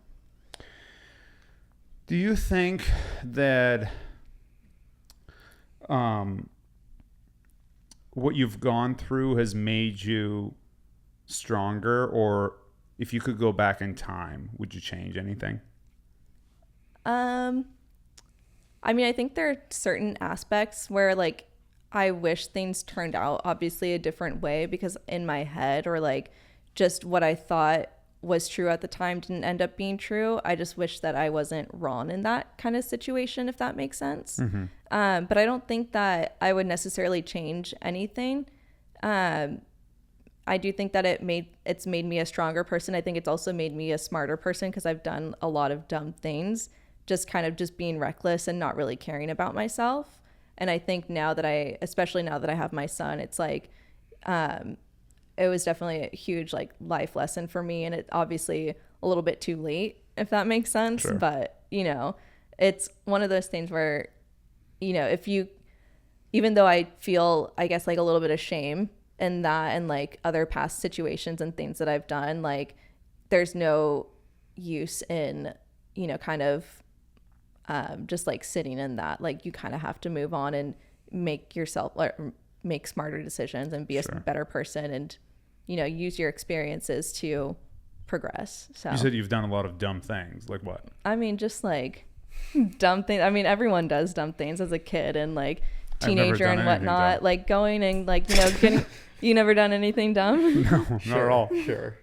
Do you think that what you've gone through has made you stronger, or if you could go back in time, would you change anything? I mean, I think there are certain aspects where like I wish things turned out obviously a different way, because in my head, or like just what I thought was true at the time didn't end up being true. I just wish that I wasn't wrong in that kind of situation, if that makes sense. But I don't think that I would necessarily change anything. I do think that it's made me a stronger person. I think it's also made me a smarter person, because I've done a lot of dumb things, just being reckless and not really caring about myself. And I think especially now that I have my son, it's like, it was definitely a huge like life lesson for me, and it obviously a little bit too late, if that makes sense. Sure. But you know, it's one of those things where, you know, even though I feel, I guess, like a little bit of shame in that, and like other past situations and things that I've done, like there's no use in, you know, kind of just like sitting in that. Like you kind of have to move on and make smarter decisions and be a better person, and you know, use your experiences to progress. So you said you've done a lot of dumb things. Like what? I mean, just like dumb things. I mean, everyone does dumb things as a kid and like teenager and whatnot. Like going and like, you know, getting. You never done anything dumb? No, not at all. Sure.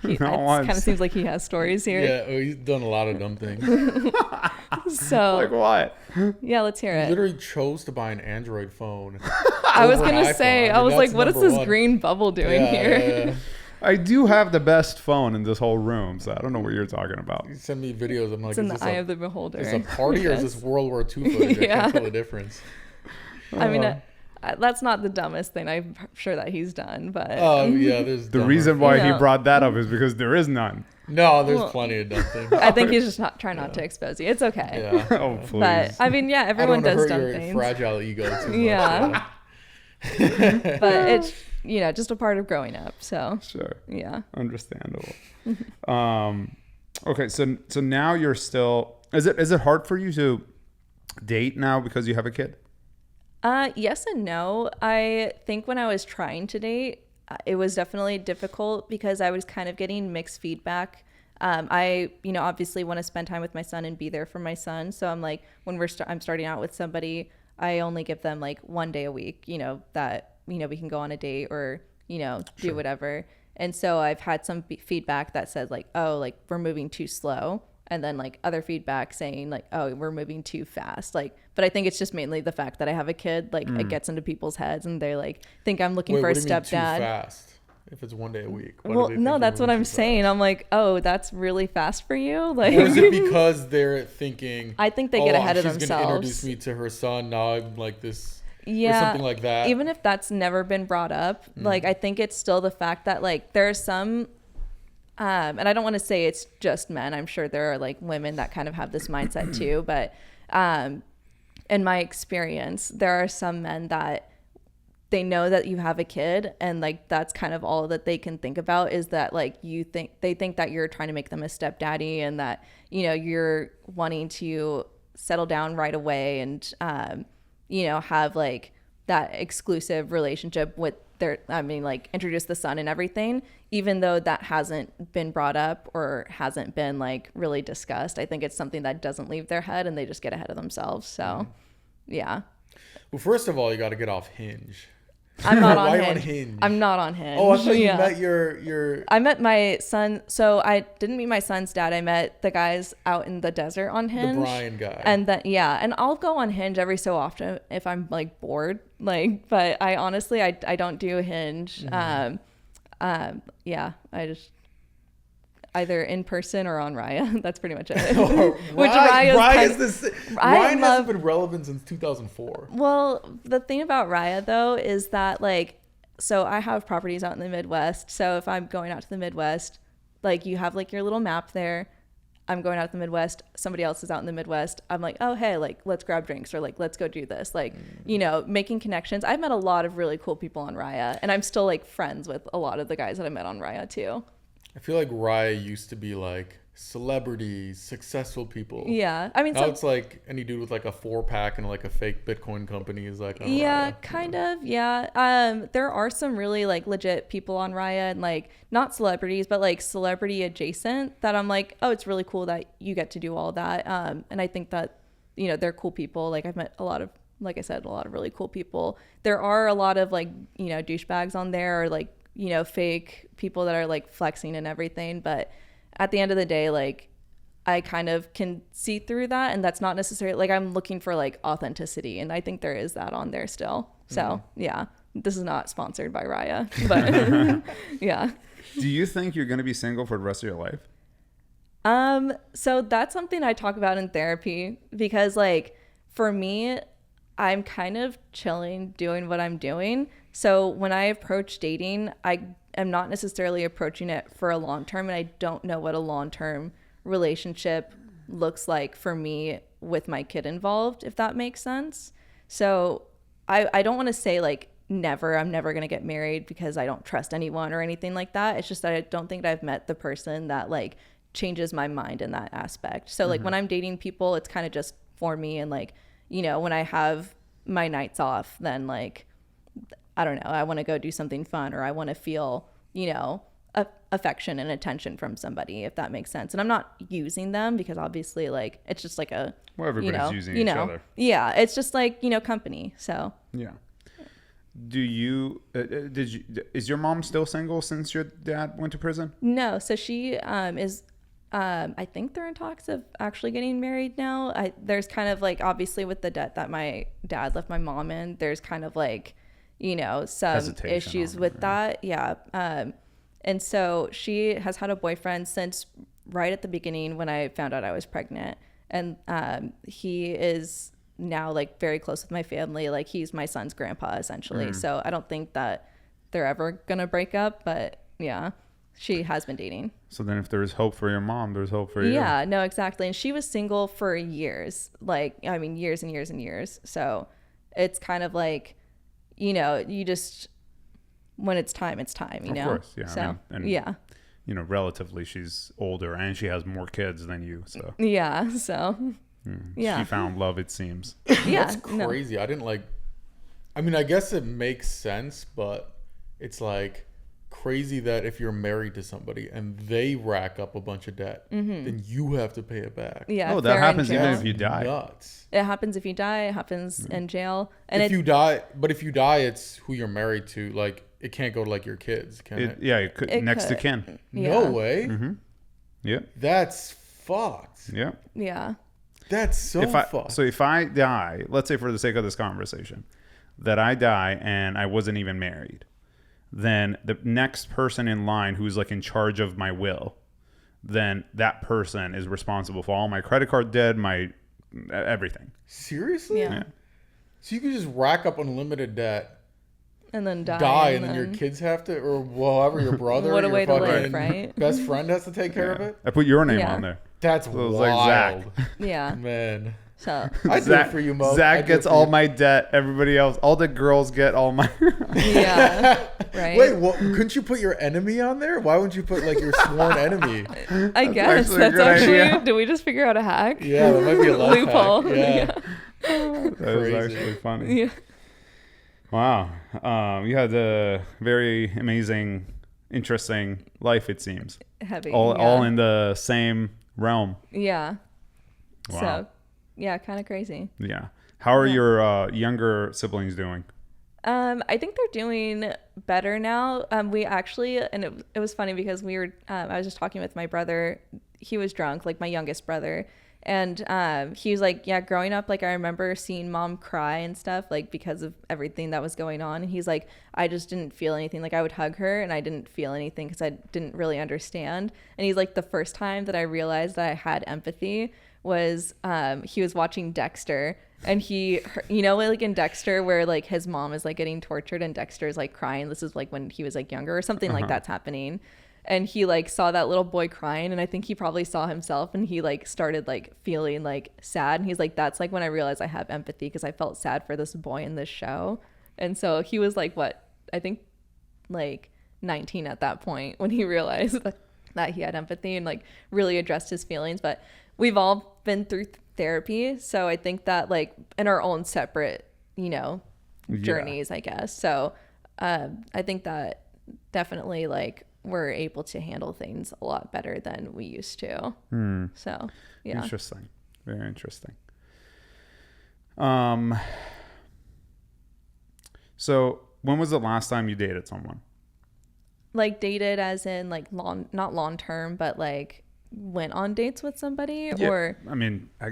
It kind of seems like he has stories here. Yeah, he's done a lot of dumb things. So like what? Yeah, let's hear it. He literally chose to buy an Android phone. I was gonna say, I was like, what is this green bubble doing here? Yeah. I do have the best phone in this whole room, so I don't know what you're talking about. You send me videos. I'm like, it's in the eye of the beholder. Is this a party or is this World War II footage? I can't tell the difference. I mean, that's not the dumbest thing I'm sure that he's done, but yeah, there's the reason why he brought that up is because there is none. No, there's plenty of dumb things. I think he's just trying not to expose you. It's okay. Yeah. Oh, please. But I mean, yeah, everyone does dumb things. Fragile ego too much. Yeah. But it's, you know, just a part of growing up. So sure. Yeah. Understandable. Okay, so now you're still. Is it hard for you to date now because you have a kid? Yes and no. I think when I was trying to date, it was definitely difficult because I was kind of getting mixed feedback. I, you know, obviously want to spend time with my son and be there for my son. So I'm like, when I'm starting out with somebody, I only give them like 1 day a week, that, we can go on a date or, do whatever. And so I've had some feedback that says like, oh, like we're moving too slow. And then like other feedback saying like, oh, we're moving too fast. Like, but I think it's just mainly the fact that I have a kid, like it gets into people's heads and they like think I'm looking for a stepdad. Too fast? If it's 1 day a week. Well, no, that's what I'm saying. I'm like, oh, that's really fast for you. Like, or is it because they're thinking? I think they get ahead of themselves. She's going to introduce me to her son. Now I'm like this. Yeah, or something like that. Even if that's never been brought up, like I think it's still the fact that like there's some, and I don't want to say it's just men. I'm sure there are like women that kind of have this mindset too. But in my experience, there are some men that they know that you have a kid and like that's kind of all that they can think about is that like they think that you're trying to make them a stepdaddy and that you're wanting to settle down right away and have like that exclusive relationship with like introduce the son and everything, even though that hasn't been brought up or hasn't been like really discussed. I think it's something that doesn't leave their head and they just get ahead of themselves. So yeah. Well, first of all, you got to get off Hinge. I'm not on Why Hinge. on Hinge. I'm not on Hinge. Oh, I thought you met your... I met my son. So I didn't meet my son's dad. I met the guys out in the desert on Hinge. The Brian guy. And then, yeah. And I'll go on Hinge every so often if I'm like bored. Like, but I honestly, I don't do Hinge. Mm-hmm. Yeah. I just... either in person or on Raya. That's pretty much it. Ryan hasn't been relevant since 2004. Well, the thing about Raya though is that like, so I have properties out in the Midwest. So if I'm going out to the Midwest, like you have like your little map there. I'm going out to the Midwest. Somebody else is out in the Midwest. I'm like, oh, hey, like let's grab drinks or like, let's go do this. Like, making connections. I've met a lot of really cool people on Raya and I'm still like friends with a lot of the guys that I met on Raya too. I feel like Raya used to be like celebrities, successful people. Yeah. I mean, now it's like any dude with like a 4-pack and like a fake Bitcoin company is like on yeah, Raya, kind of. Yeah. There are some really like legit people on Raya and like not celebrities, but like celebrity adjacent that I'm like, oh, it's really cool that you get to do all that. And I think that, they're cool people. Like I've met a lot of, like I said, a lot of really cool people. There are a lot of like, douchebags on there or like, fake people that are like flexing and everything. But at the end of the day, like I kind of can see through that. And that's not necessarily like I'm looking for like authenticity. And I think there is that on there still. So yeah, this is not sponsored by Raya, but yeah. Do you think you're going to be single for the rest of your life? So that's something I talk about in therapy because like for me, I'm kind of chilling doing what I'm doing. So when I approach dating, I am not necessarily approaching it for a long term. And I don't know what a long-term relationship looks like for me with my kid involved, if that makes sense. So I don't want to say like I'm never going to get married because I don't trust anyone or anything like that. It's just that I don't think I've met the person that like changes my mind in that aspect. So like when I'm dating people, it's kind of just for me. And like, when I have my nights off, then like, I don't know, I want to go do something fun or I want to feel, affection and attention from somebody, if that makes sense. And I'm not using them because obviously like, it's just like a, well, everybody's using each other. Yeah. It's just like, company. So yeah. Do you, is your mom still single since your dad went to prison? No. So she is, I think they're in talks of actually getting married now. There's kind of like, obviously with the debt that my dad left my mom in, there's kind of like, some hesitation issues with that. Yeah. And so she has had a boyfriend since right at the beginning when I found out I was pregnant. And he is now like very close with my family. Like he's my son's grandpa essentially. So I don't think that they're ever going to break up, but yeah. She has been dating. So then if there's hope for your mom, there's hope for you. Yeah, no, exactly. And she was single for years, like, I mean, years and years and years. So it's kind of like, you just, when it's time, it's time, Of course, yeah. So, yeah. Relatively she's older and she has more kids than you, so. Yeah, so, yeah. She found love, it seems. Yeah. That's crazy. No. I guess it makes sense, but it's like, crazy that if you're married to somebody and they rack up a bunch of debt, then you have to pay it back. Yeah. Oh, if that they're in happens even jail. if you die. Nuts. It happens if you die. It happens in jail. And If you die, it's who you're married to. Like, it can't go to like your kids, can it? Yeah, it could, It next to could. kin. No way. Yeah. That's fucked. Yeah. Yeah. That's so fucked. So if I die, let's say for the sake of this conversation, that I die and I wasn't even married, then the next person in line who's like in charge of my will, then that person is responsible for all my credit card debt, my everything. Seriously? Yeah. So you can just rack up unlimited debt, And then die. and then your kids have to, or however, your brother, What a your way to live, fucking right? best friend has to take care of it. I put your name Yeah. on there. That's So it was wild. like Zach. Yeah. Man. So I do it for you, Mo. I Zach do it gets for all you. my debt. Everybody else, all the girls get all my. yeah. Right. Wait, what? Couldn't you put your enemy on there? Why wouldn't you put like your sworn enemy? I guess actually a that's good actually. idea. Did we just figure out a hack? Yeah, that might be a life Loophole. hack. Yeah. That was Crazy. actually funny. Yeah. Wow. You had a very amazing, interesting life, it seems. Heavy. All in the same realm. Yeah. Wow. So, yeah, kind of crazy. Yeah. How are Yeah. your younger siblings doing? I think they're doing better now. We actually, and it was funny because we were, I was just talking with my brother. He was drunk, like my youngest brother. And he was like, yeah, growing up, like I remember seeing mom cry and stuff, like because of everything that was going on. And he's like, I just didn't feel anything. Like I would hug her and I didn't feel anything because I didn't really understand. And he's like, the first time that I realized that I had empathy was he was watching Dexter. And he, you know, like in Dexter where like his mom is like getting tortured and Dexter's like crying. This is like when he was like younger or something like that's happening. And he like saw that little boy crying, and I think he probably saw himself, and he like started like feeling like sad. And he's like, that's like when I realized I have empathy because I felt sad for this boy in this show. And so he was like, what, I think like 19 at that point when he realized that he had empathy and like really addressed his feelings. But we've all been through therapy, so I think that like in our own separate, you know, journeys, I guess. So I think that definitely like we're able to handle things a lot better than we used to. So yeah. Interesting. Very interesting. So when was the last time you dated someone? Like dated as in like not long term, but like went on dates with somebody? Yeah. Or I mean, I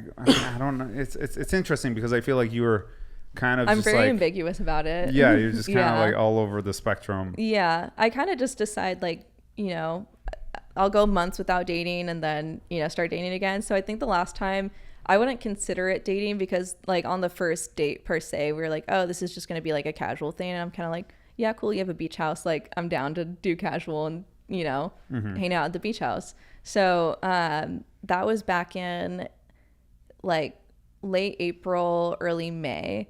don't know. It's interesting because I feel like you were kind of I'm just very like, ambiguous about it. yeah, you're just kind of Yeah. like all over the spectrum. Yeah, I kind of just decide like, you know, I'll go months without dating and then, you know, start dating again. So I think the last time I wouldn't consider it dating because like on the first date per se, we were like, oh, this is just going to be like a casual thing. And I'm kind of like, yeah, cool. You have a beach house. Like I'm down to do casual and, you know, hang out at the beach house. So that was back in like late April, early May.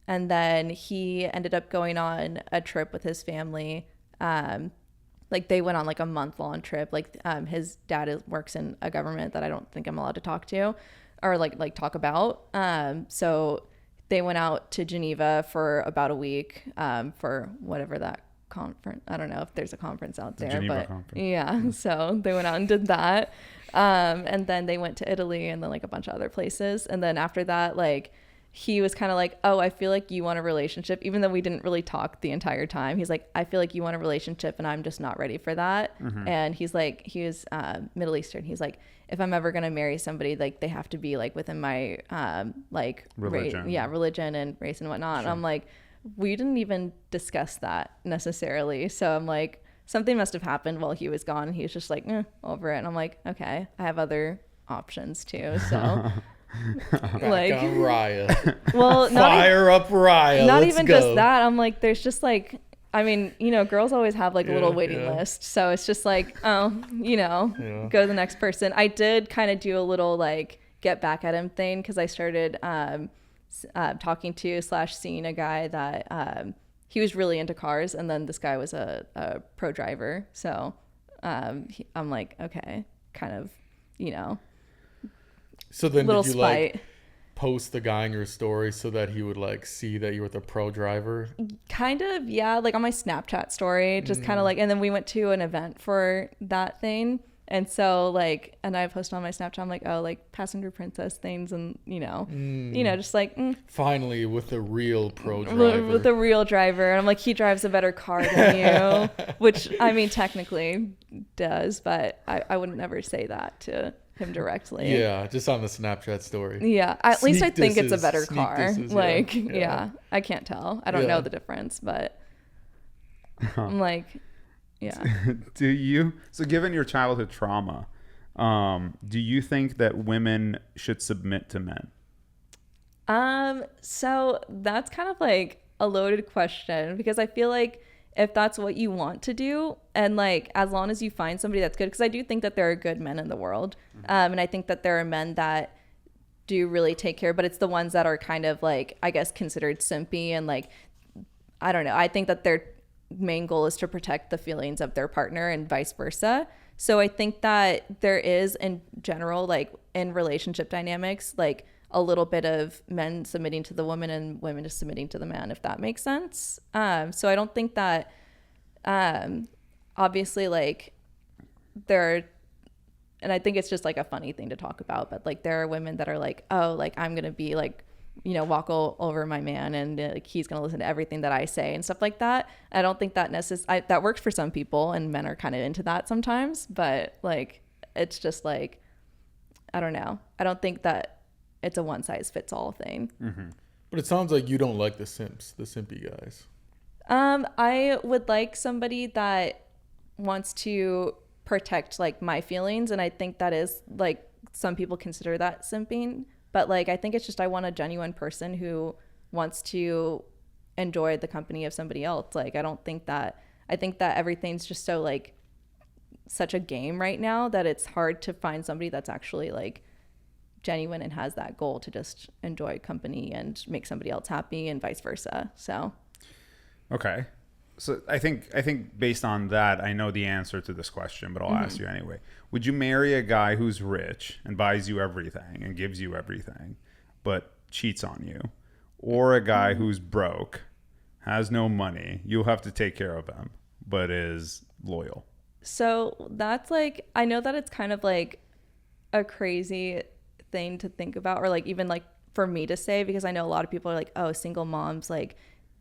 And then he ended up going on a trip with his family. Like they went on like a month-long trip. Like his dad works in a government that I don't think I'm allowed to talk to or like talk about. So they went out to Geneva for about a week for whatever that conference. I don't know if there's a conference out there, Geneva but conference. yeah. So they went out and did that. And then they went to Italy and then like a bunch of other places. And then after that, like he was kind of like, oh, I feel like you want a relationship, even though we didn't really talk the entire time. He's like, I feel like you want a relationship and I'm just not ready for that. And he's like, he was Middle Eastern. He's like, if I'm ever going to marry somebody, like they have to be like within my like Religion. religion and race and whatnot. And I'm like, we didn't even discuss that necessarily. So I'm like, something must have happened while he was gone. And he was just like, over it. And I'm like, okay, I have other options too. So Like on Raya. well, Fire up Raya. not Let's even go. just that. I'm like, there's just like, I mean, you know, girls always have like a little waiting list. So it's just like, oh, you know, go to the next person. I did kind of do a little like get back at him thing because I started talking to / seeing a guy that he was really into cars. And then this guy was a pro driver. So I'm like, okay, kind of, you know. So then Little did you spite. like, post the guy in your story so that he would like see that you were the pro driver? Kind of, yeah, like on my Snapchat story, just kind of like, and then we went to an event for that thing. And so like, and I posted on my Snapchat, I'm like, oh, like passenger princess things, and you know, just like finally with a real pro driver, with a real driver. And I'm like, he drives a better car than you, which I mean technically does, but I wouldn't never say that to him directly. Yeah, just on the Snapchat story. Yeah, at least I think it's a better Sneak car. disses, like yeah. I can't tell, I don't know the difference, but I'm like, yeah. Do you, so given your childhood trauma, do you think that women should submit to men? So that's kind of like a loaded question, because I feel like if that's what you want to do, and like as long as you find somebody that's good, because I do think that there are good men in the world, and I think that there are men that do really take care, but it's the ones that are kind of like, I guess, considered simpy, and like, I don't know, I think that their main goal is to protect the feelings of their partner and vice versa. So I think that there is, in general, like in relationship dynamics, like a little bit of men submitting to the woman and women just submitting to the man, if that makes sense. So I don't think that, obviously, like there are, and I think it's just like a funny thing to talk about, but like there are women that are like, oh, like I'm going to be like, you know, walk over my man, and like he's going to listen to everything that I say and stuff like that. I don't think that that works for some people, and men are kind of into that sometimes, but like, it's just like, I don't know. I don't think that it's a one size fits all thing. Mm-hmm. But it sounds like you don't like the simps, the simpy guys. I would like somebody that wants to protect like my feelings, and I think that is like, some people consider that simping, but like I think it's just, I want a genuine person who wants to enjoy the company of somebody else. Like I think that everything's just so like such a game right now that it's hard to find somebody that's actually like genuine and has that goal to just enjoy company and make somebody else happy, and vice versa. So okay. So I think based on that, I know the answer to this question, but I'll ask you anyway. Would you marry a guy who's rich and buys you everything and gives you everything, but cheats on you? Or a guy who's broke, has no money, you'll have to take care of him, but is loyal? So that's like, I know that it's kind of like a crazy thing to think about, or like even like for me to say, because I know a lot of people are like, oh, single moms like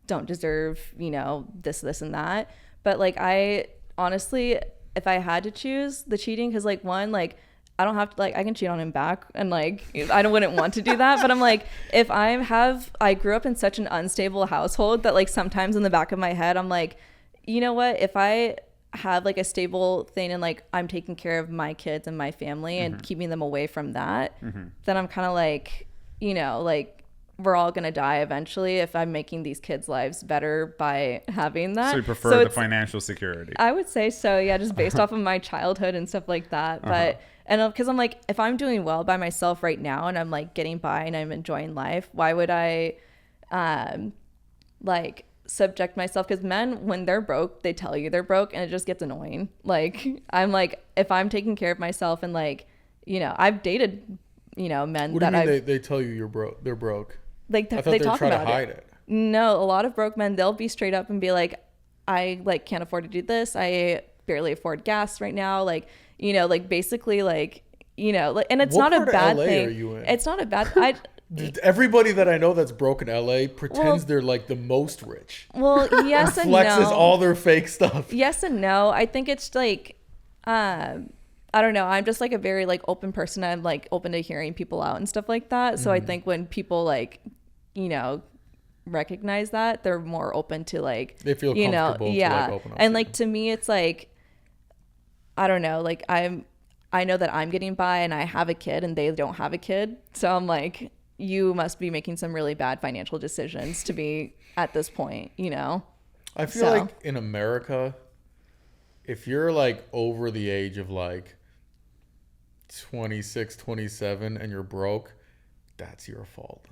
don't deserve, you know, this and that. But like, I honestly, if I had to choose the cheating, because like one, like I don't have to, like I can cheat on him back, and like wouldn't want to do that, but I'm like, if I grew up in such an unstable household that like sometimes in the back of my head I'm like, you know what, if I have like a stable thing and like I'm taking care of my kids and my family and keeping them away from that, then I'm kind of like, you know, like we're all going to die eventually if I'm making these kids' lives better by having that. So you prefer the financial security? I would say so, yeah, just based off of my childhood and stuff like that. But, and because I'm like, if I'm doing well by myself right now and I'm like getting by and I'm enjoying life, why would I like subject myself? Because men, when they're broke, they tell you they're broke, and it just gets annoying. Like, I'm like, if I'm taking care of myself, and like, you know, I've dated, you know, men what that do you mean they tell you you're broke? They're broke. Like I thought they were talk trying about to hide it. No, a lot of broke men, they'll be straight up and be like, I like can't afford to do this. I barely afford gas right now. Like, you know, like basically like, you know, like, and it's What not a part of bad LA thing. are you in? It's not a bad. Everybody that I know that's broke in LA pretends they're like the most rich. Well, yes and flexes no. all their fake stuff. Yes and no. I think it's like, I don't know. I'm just like a very like open person. I'm like open to hearing people out and stuff like that. So I think when people like, you know, recognize that, they're more open to like, they feel you comfortable know, yeah. to like open up and like to me, it's like, I don't know. Like I know that I'm getting by and I have a kid and they don't have a kid. So I'm like, you must be making some really bad financial decisions to be at this point, you know? I feel like in America, if you're like over the age of like 26, 27 and you're broke, that's your fault.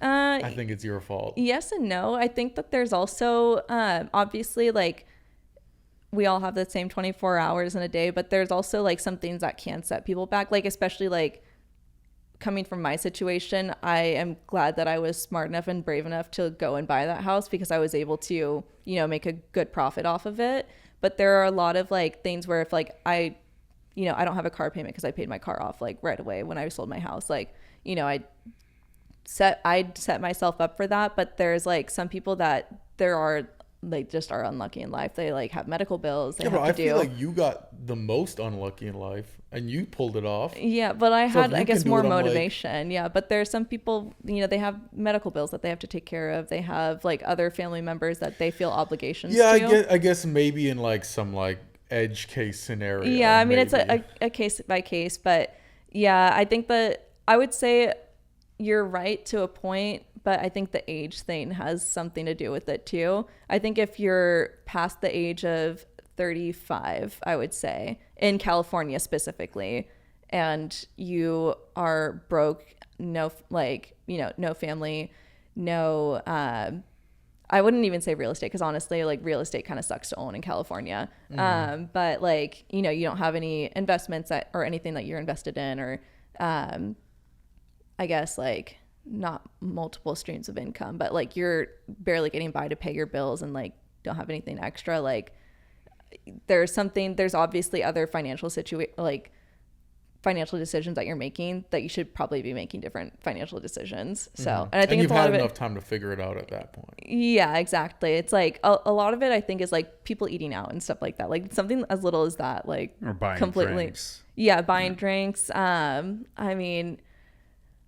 I think it's your fault. Yes and no. I think that there's also, obviously, like, we all have the same 24 hours in a day, but there's also like some things that can set people back, like especially like coming from my situation, I am glad that I was smart enough and brave enough to go and buy that house because I was able to, you know, make a good profit off of it. But there are a lot of like things where if like I don't have a car payment because I paid my car off like right away when I sold my house, like, you know, I'd set myself up for that. But there's like some people that they just are unlucky in life. They like have medical bills. I feel like you got the most unlucky in life and you pulled it off. Yeah, but I had, I guess, more motivation. Yeah, but there's some people, you know, they have medical bills that they have to take care of. They have like other family members that they feel obligations to. I guess maybe in like some like edge case scenario. Yeah, I mean, it's a case by case. But yeah, I think that I would say you're right to a point. But I think the age thing has something to do with it too. I think if you're past the age of 35, I would say, in California specifically, and you are broke, no family, no, I wouldn't even say real estate because honestly, like real estate kind of sucks to own in California. But like, you know, you don't have any investments or anything that you're invested in, or I guess like not multiple streams of income, but like you're barely getting by to pay your bills and like don't have anything extra. Like there's obviously other financial decisions that you're making that you should probably be making different financial decisions. So, and I think you've had enough time to figure it out at that point. Yeah, exactly. It's like a lot of it, I think, is like people eating out and stuff like that. Like something as little as that, like or buying completely drinks. Yeah, buying drinks. I mean,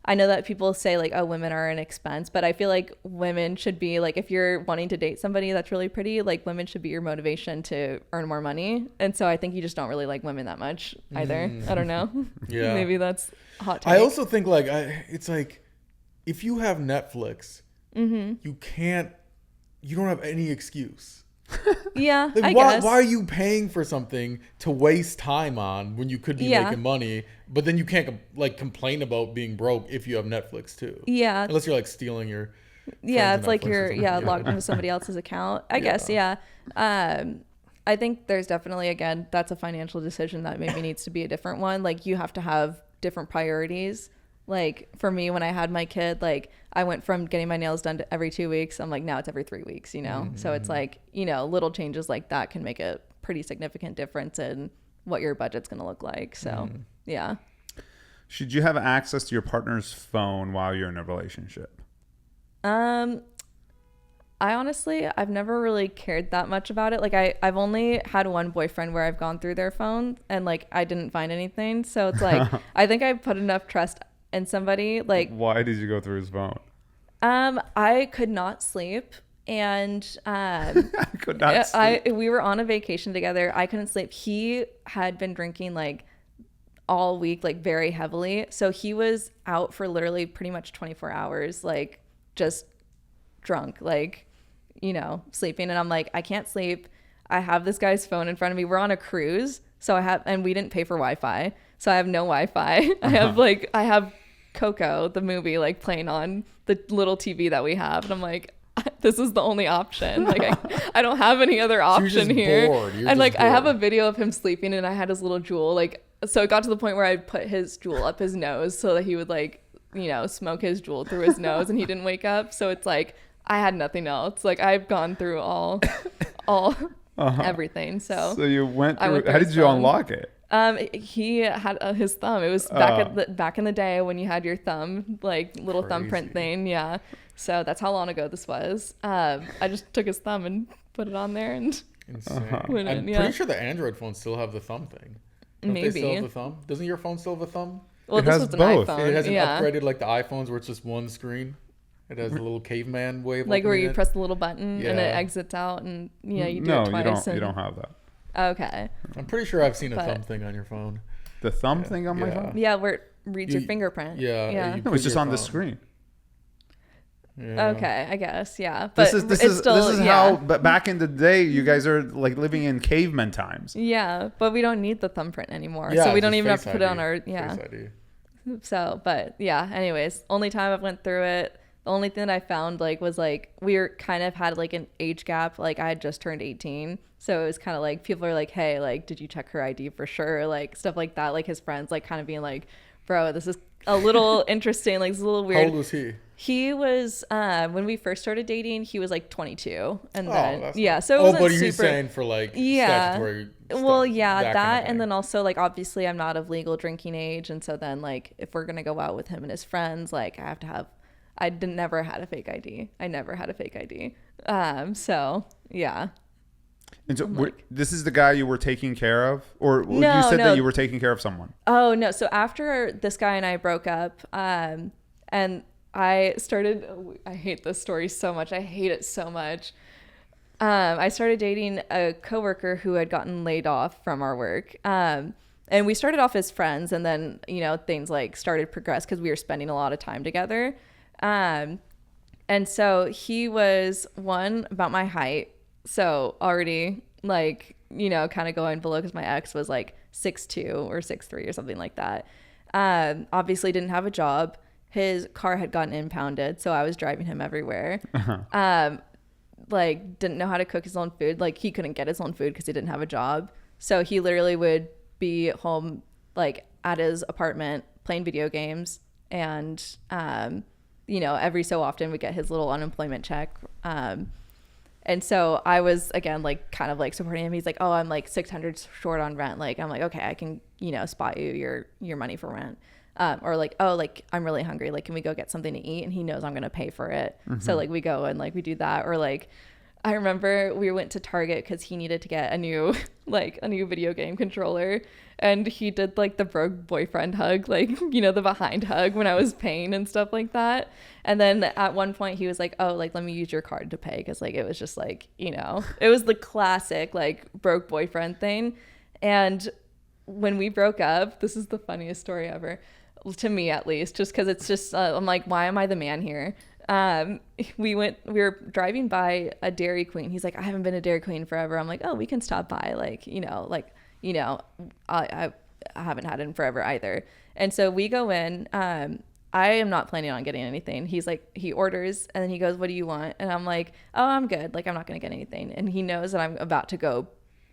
I know that people say like, oh, women are an expense, but I feel like women should be like, if you're wanting to date somebody that's really pretty, like women should be your motivation to earn more money. And so I think you just don't really like women that much either. I don't know. Yeah. Maybe that's a hot take. I also think like, it's like, if you have Netflix, you don't have any excuse. Yeah, like, I why, guess. why are you paying for something to waste time on when you could be making money? But then you can't like complain about being broke if you have Netflix too. Yeah, unless you're like stealing your. Yeah, it's like you're logged into somebody else's account. I guess. Yeah. I think there's definitely, again, that's a financial decision that maybe needs to be a different one. Like you have to have different priorities. Like for me, when I had my kid, like I went from getting my nails done to every 2 weeks. I'm like, now it's every 3 weeks, you know? So it's like, you know, little changes like that can make a pretty significant difference in what your budget's going to look like. So yeah. Should you have access to your partner's phone while you're in a relationship? I've never really cared that much about it. Like I've only had one boyfriend where I've gone through their phone and like I didn't find anything. So it's like, I think I put enough trust in somebody. Like, why did you go through his phone? I could not sleep. And I could not sleep. We were on a vacation together. I couldn't sleep. He had been drinking like all week, like very heavily. So he was out for literally pretty much 24 hours, like just drunk, like, you know, sleeping. And I'm like, I can't sleep. I have this guy's phone in front of me. We're on a cruise. And we didn't pay for Wi-Fi. So I have no Wi-Fi. I have Coco, the movie, like playing on the little TV that we have. And I'm like, this is the only option. Like I don't have any other option here. And like I have a video of him sleeping and I had his little jewel. Like, so it got to the point where I put his jewel up his nose so that he would like, you know, smoke his jewel through his nose and he didn't wake up. So it's like, I had nothing else. Like I've gone through all everything. So you went through, how did you unlock it? He had his thumb. It was back in the day when you had your thumb, like little thumbprint thing. Yeah. So that's how long ago this was. I just took his thumb and put it on there and went in. I'm pretty sure the Android phones still have the thumb thing. Don't Maybe. They still have the thumb? Doesn't your phone still have a thumb? Well, this was an iPhone. It hasn't upgraded like the iPhones where it's just one screen. It has a little caveman way of like where you press the little button and it exits out and you do it twice. You don't have that. Okay. I'm pretty sure I've seen a thumb thing on your phone. The thumb thing on my phone? Yeah, where it reads your fingerprint. Yeah. No, it's just on the screen. Yeah. Okay, I guess, yeah. But this is how. But back in the day, you guys are like living in caveman times. Yeah, but we don't need the thumbprint anymore, so we don't even have to put it on our Face ID. So, but yeah. Anyways, only time I went through it. The only thing that I found was we were kind of had like an age gap. Like I had just turned 18, so it was kind of like people are like, hey, like did you check her ID for sure? Like stuff like that. Like his friends like kind of being like, bro, this is a little interesting, like it's a little weird. How old was he? He was when we first started dating, he was like 22, and Oh, then that's yeah, so it wasn't but you're super. saying for like Yeah. statutory Well, stuff, yeah, that that, kind of and thing. then also like obviously I'm not of legal drinking age, and so then like if we're gonna go out with him and his friends, like I have to have. Never had a fake ID. I never had a fake ID. So yeah. And so this is the guy you were taking care of, or No, you said no. that you were taking care of someone. Oh no! So after this guy and I broke up, and I started. I hate this story so much. I hate it so much. I started dating a coworker who had gotten laid off from our work. And we started off as friends, and then things like started progress because we were spending a lot of time together. And so he was one about my height, so already like kind of going below because my ex was like 6'2" or 6'3" or something like that. Obviously didn't have a job. His car had gotten impounded, so I was driving him everywhere. Like didn't know how to cook his own food. Like he couldn't get his own food because he didn't have a job. So he literally would be home like at his apartment playing video games, and every so often we get his little unemployment check. And so I was again like kind of like supporting him. He's like, oh, I'm like 600 short on rent. Like I'm like, okay, I can spot you your money for rent. Or like, oh, like I'm really hungry. Like, can we go get something to eat? And he knows I'm going to pay for it. Mm-hmm. So like we go and like we do that. Or like, I remember we went to Target because he needed to get a new video game controller. And he did like the broke boyfriend hug, like, the behind hug when I was paying and stuff like that. And then at one point he was like, oh, like, let me use your card to pay. Cause like, it was just like, it was the classic like broke boyfriend thing. And when we broke up, this is the funniest story ever. To me at least, just because it's just I'm like, why am I the man here? We were driving by a Dairy Queen. He's like, I haven't been to Dairy Queen forever. I'm like, oh, we can stop by, I haven't had it in forever either. And so we go in. I am not planning on getting anything. He's like, he orders and then he goes, what do you want? And I'm like, oh, I'm good, like I'm not gonna get anything. And he knows that I'm about to go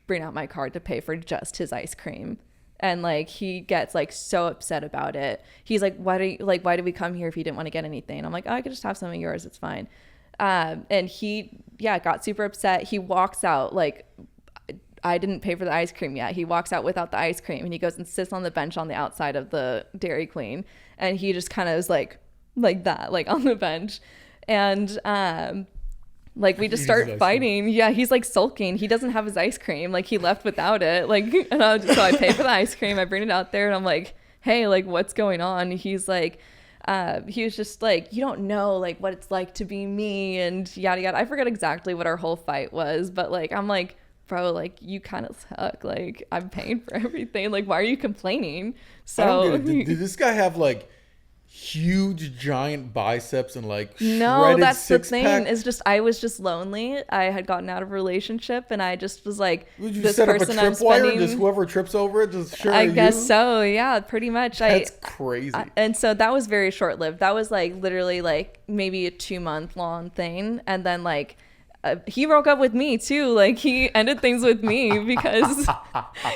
bring out my card to pay for just his ice cream. And like he gets like so upset about it. He's like, why did we come here if you didn't want to get anything? I'm like, oh, I could just have some of yours, it's fine. And he got super upset. He walks out like, I didn't pay for the ice cream yet. He walks out without the ice cream and he goes and sits on the bench on the outside of the Dairy Queen, and he just kind of is like that, like on the bench. And like we just start fighting. Yeah, he's like sulking. He doesn't have his ice cream. Like he left without it. Like, and so I pay for the ice cream. I bring it out there and I'm like, hey, like what's going on? He's like, he was just like, you don't know like what it's like to be me and yada yada. I forget exactly what our whole fight was, but like I'm like, bro, like you kind of suck. Like I'm paying for everything. Like why are you complaining? So did this guy have like huge giant biceps and like no, that's the thing. Pack? It's just I was just lonely. I had gotten out of a relationship and I just was like, would you this set person up a I'm tripwire? spending, Just whoever trips over it, just sure. I guess so. Yeah, pretty much. That's crazy. And so that was very short lived. That was like literally like maybe a 2-month long thing, and then like. He broke up with me too. Like he ended things with me because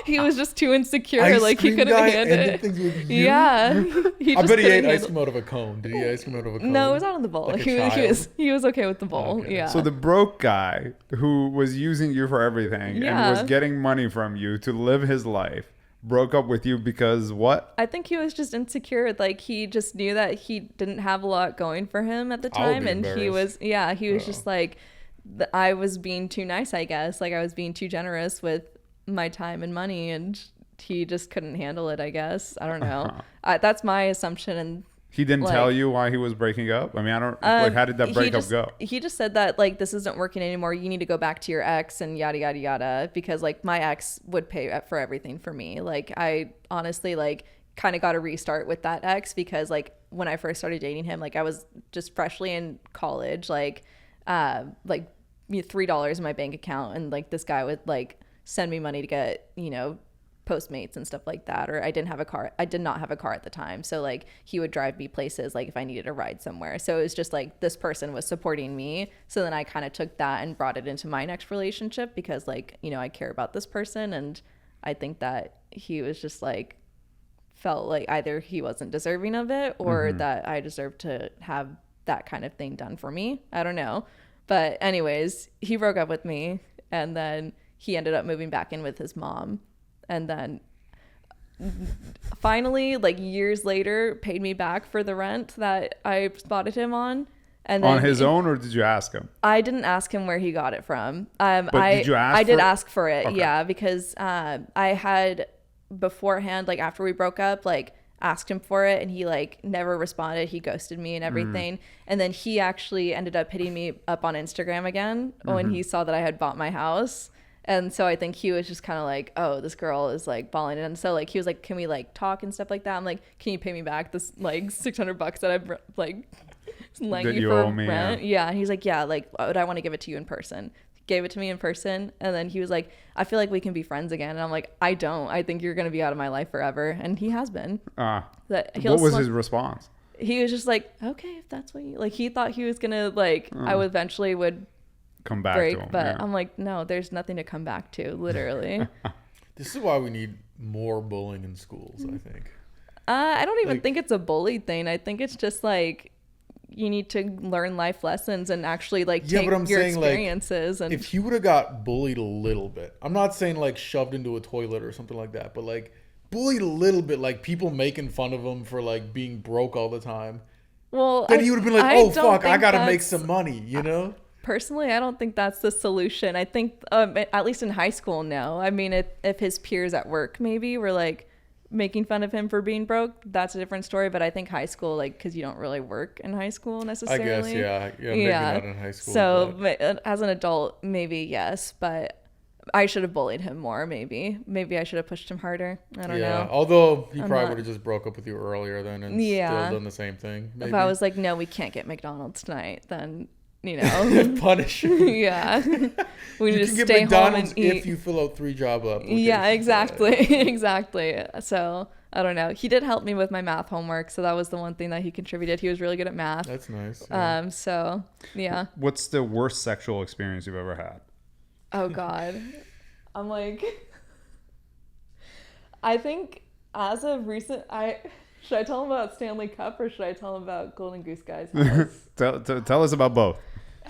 he was just too insecure. Like he couldn't handle it. Things with you? Yeah. I bet he ate ice cream out of a cone. Did he eat ice cream out of a cone? No, it was out of the bowl. Like he was okay with the bowl. Okay. Yeah. So the broke guy who was using you for everything and was getting money from you to live his life broke up with you because what? I think he was just insecure. Like he just knew that he didn't have a lot going for him at the time, and he was just like, I was being too nice, I guess. Like I was being too generous with my time and money, and he just couldn't handle it, I guess. I don't know. That's my assumption. And he didn't tell you why he was breaking up? I mean, I don't like, how did that breakup go? He just said that like, this isn't working anymore. You need to go back to your ex and yada, yada, yada. Because like my ex would pay for everything for me. Like I honestly like kind of got a restart with that ex because like when I first started dating him, like I was just freshly in college, like $3 in my bank account, and like this guy would like send me money to get Postmates and stuff like that. Or I did not have a car at the time, so like he would drive me places like if I needed a ride somewhere. So it was just like this person was supporting me. So then I kind of took that and brought it into my next relationship because like I care about this person, and I think that he was just like felt like either he wasn't deserving of it or that I deserved to have that kind of thing done for me. I don't know. But anyways, he broke up with me, and then he ended up moving back in with his mom, and then finally, like years later, paid me back for the rent that I spotted him on. And then on his own, or did you ask him? I didn't ask him where he got it from. But did you ask? I did ask for it, Okay. yeah, because I had beforehand, like after we broke up, like asked him for it, and he like never responded. He ghosted me and everything. And then he actually ended up hitting me up on Instagram again when he saw that I had bought my house. And so I think he was just kind of like, oh, this girl is like balling it. And so like he was like, can we like talk and stuff like that? I'm like, can you pay me back this like $600 that I've like lent That you you for owe me, rent? Yeah. And he's like, yeah, like, would I want to give it to you in person? Gave it to me in person, and then he was like, I feel like we can be friends again. And I'm like, I don't. I think you're going to be out of my life forever. And he has been. What was his response? He was just like, okay, if that's what you like. He thought he was going to like, I would eventually would come back break, to him. but Yeah. I'm like, no, there's nothing to come back to, literally. This is why we need more bullying in schools, I think. I don't even Like- think it's a bully thing. I think it's just like you need to learn life lessons and actually like take but I'm your saying, like, experiences. And If he would have got bullied a little bit, I'm not saying like shoved into a toilet or something like that, but like bullied a little bit, like people making fun of him for like being broke all the time, well, then he would have been like, I oh don't fuck, I think gotta make that's- some money, you know? Personally, I don't think that's the solution. I think, at least in high school, no. I mean, if his peers at work maybe were like making fun of him for being broke, that's a different story. But I think high school, like, because you don't really work in high school I necessarily. guess, yeah, maybe not in high school. So but- as an adult, maybe yes, but I should have bullied him more. Maybe I should have pushed him harder. I don't know. Although he I'm probably not- would have just broke up with you earlier then and Yeah. still done the same thing. Maybe. If I was like, no, we can't get McDonald's tonight, then you know, punish you. yeah, we need You to can get stay home McDonald's and eat. if you fill out 3 job applications. Yeah, exactly. Exactly. So I don't know. He did help me with my math homework. So that was the one thing that he contributed. He was really good at math. That's nice. Yeah. So yeah. What's the worst sexual experience you've ever had? Oh God. I'm like, I think as of recent, should I tell him about Stanley Cup or should I tell him about Golden Goose Guy's house? Tell us about both.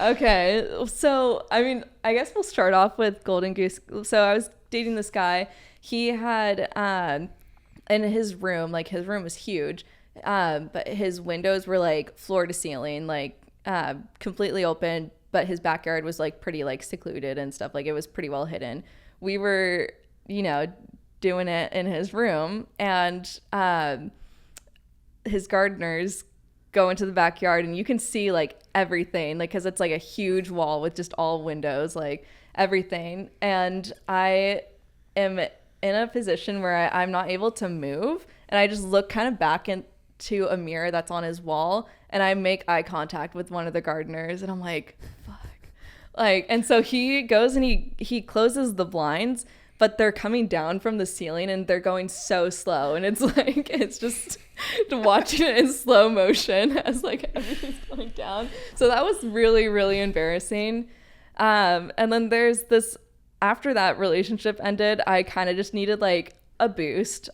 Okay, so I mean, I guess we'll start off with Golden Goose. So I was dating this guy. He had in his room, like his room was huge, but his windows were like floor to ceiling, like completely open. But his backyard was like pretty like secluded and stuff. Like it was pretty well hidden. We were, doing it in his room, and his gardeners go into the backyard and you can see like everything, like because it's like a huge wall with just all windows, like everything. And I am in a position where I'm not able to move, and I just look kind of back into a mirror that's on his wall, and I make eye contact with one of the gardeners, and I'm like, fuck. Like, and so he goes and he closes the blinds, but they're coming down from the ceiling and they're going so slow. And it's like, it's just watching it in slow motion as like everything's going down. So that was really, really embarrassing. And then there's this, after that relationship ended, I kind of just needed like a boost.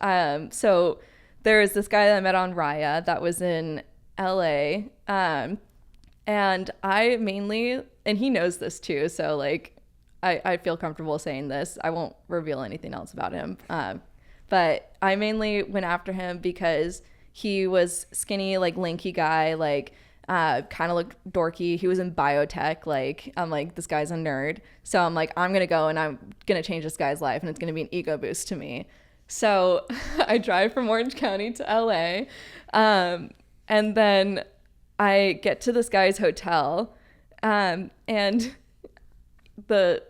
So there was this guy that I met on Raya that was in LA. And I mainly, and he knows this too. So like, I feel comfortable saying this. I won't reveal anything else about him. But I mainly went after him because he was skinny, like lanky guy, like kind of looked dorky. He was in biotech. Like, I'm like, this guy's a nerd. So I'm like, I'm going to go and I'm going to change this guy's life, and it's going to be an ego boost to me. So I drive from Orange County to LA. And then I get to this guy's hotel, and the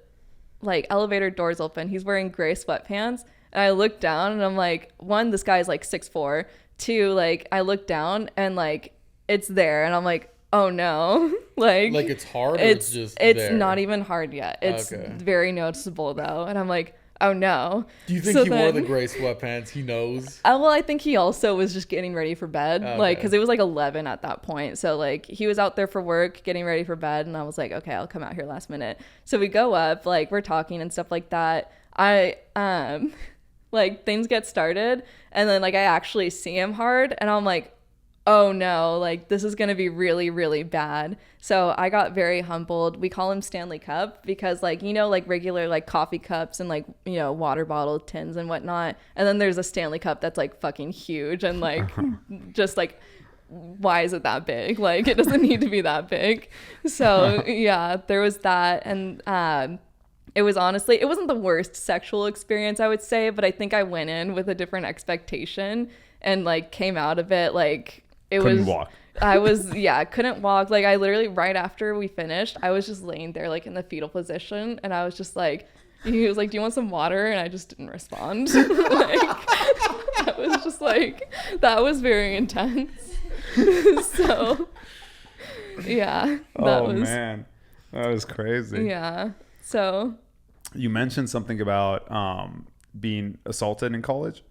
like elevator doors open. He's wearing gray sweatpants, and I look down and I'm like, one, this guy's like 6'4". 2, like I look down and like it's there, and I'm like, oh no. like it's hard, or it's just it's there? not even hard yet. It's Okay. very noticeable though, and I'm like, oh no. Do you think So he wore the then- gray sweatpants? He knows. well, I think he also was just getting ready for bed, like, Okay. because it was like 11 at that point. So like he was out there for work, getting ready for bed, and I was like, okay, I'll come out here last minute. So we go up, like we're talking and stuff like that. Like things get started and then like I actually see him hard and I'm like, oh no, like this is going to be really, really bad. So I got very humbled. We call him Stanley Cup because like, you know, like regular like coffee cups and like, you know, water bottle tins and whatnot. And then there's a Stanley Cup that's like fucking huge and like just like, why is it that big? Like it doesn't need to be that big. So yeah, there was that. And it wasn't the worst sexual experience I would say, but I think I went in with a different expectation and like came out of it like couldn't walk. Couldn't walk. Like I literally right after we finished, I was just laying there like in the fetal position and I was just like, he was like, do you want some water? And I just didn't respond. Like that was just like, that was very intense. So yeah, man, that was crazy. Yeah. So you mentioned something about being assaulted in college.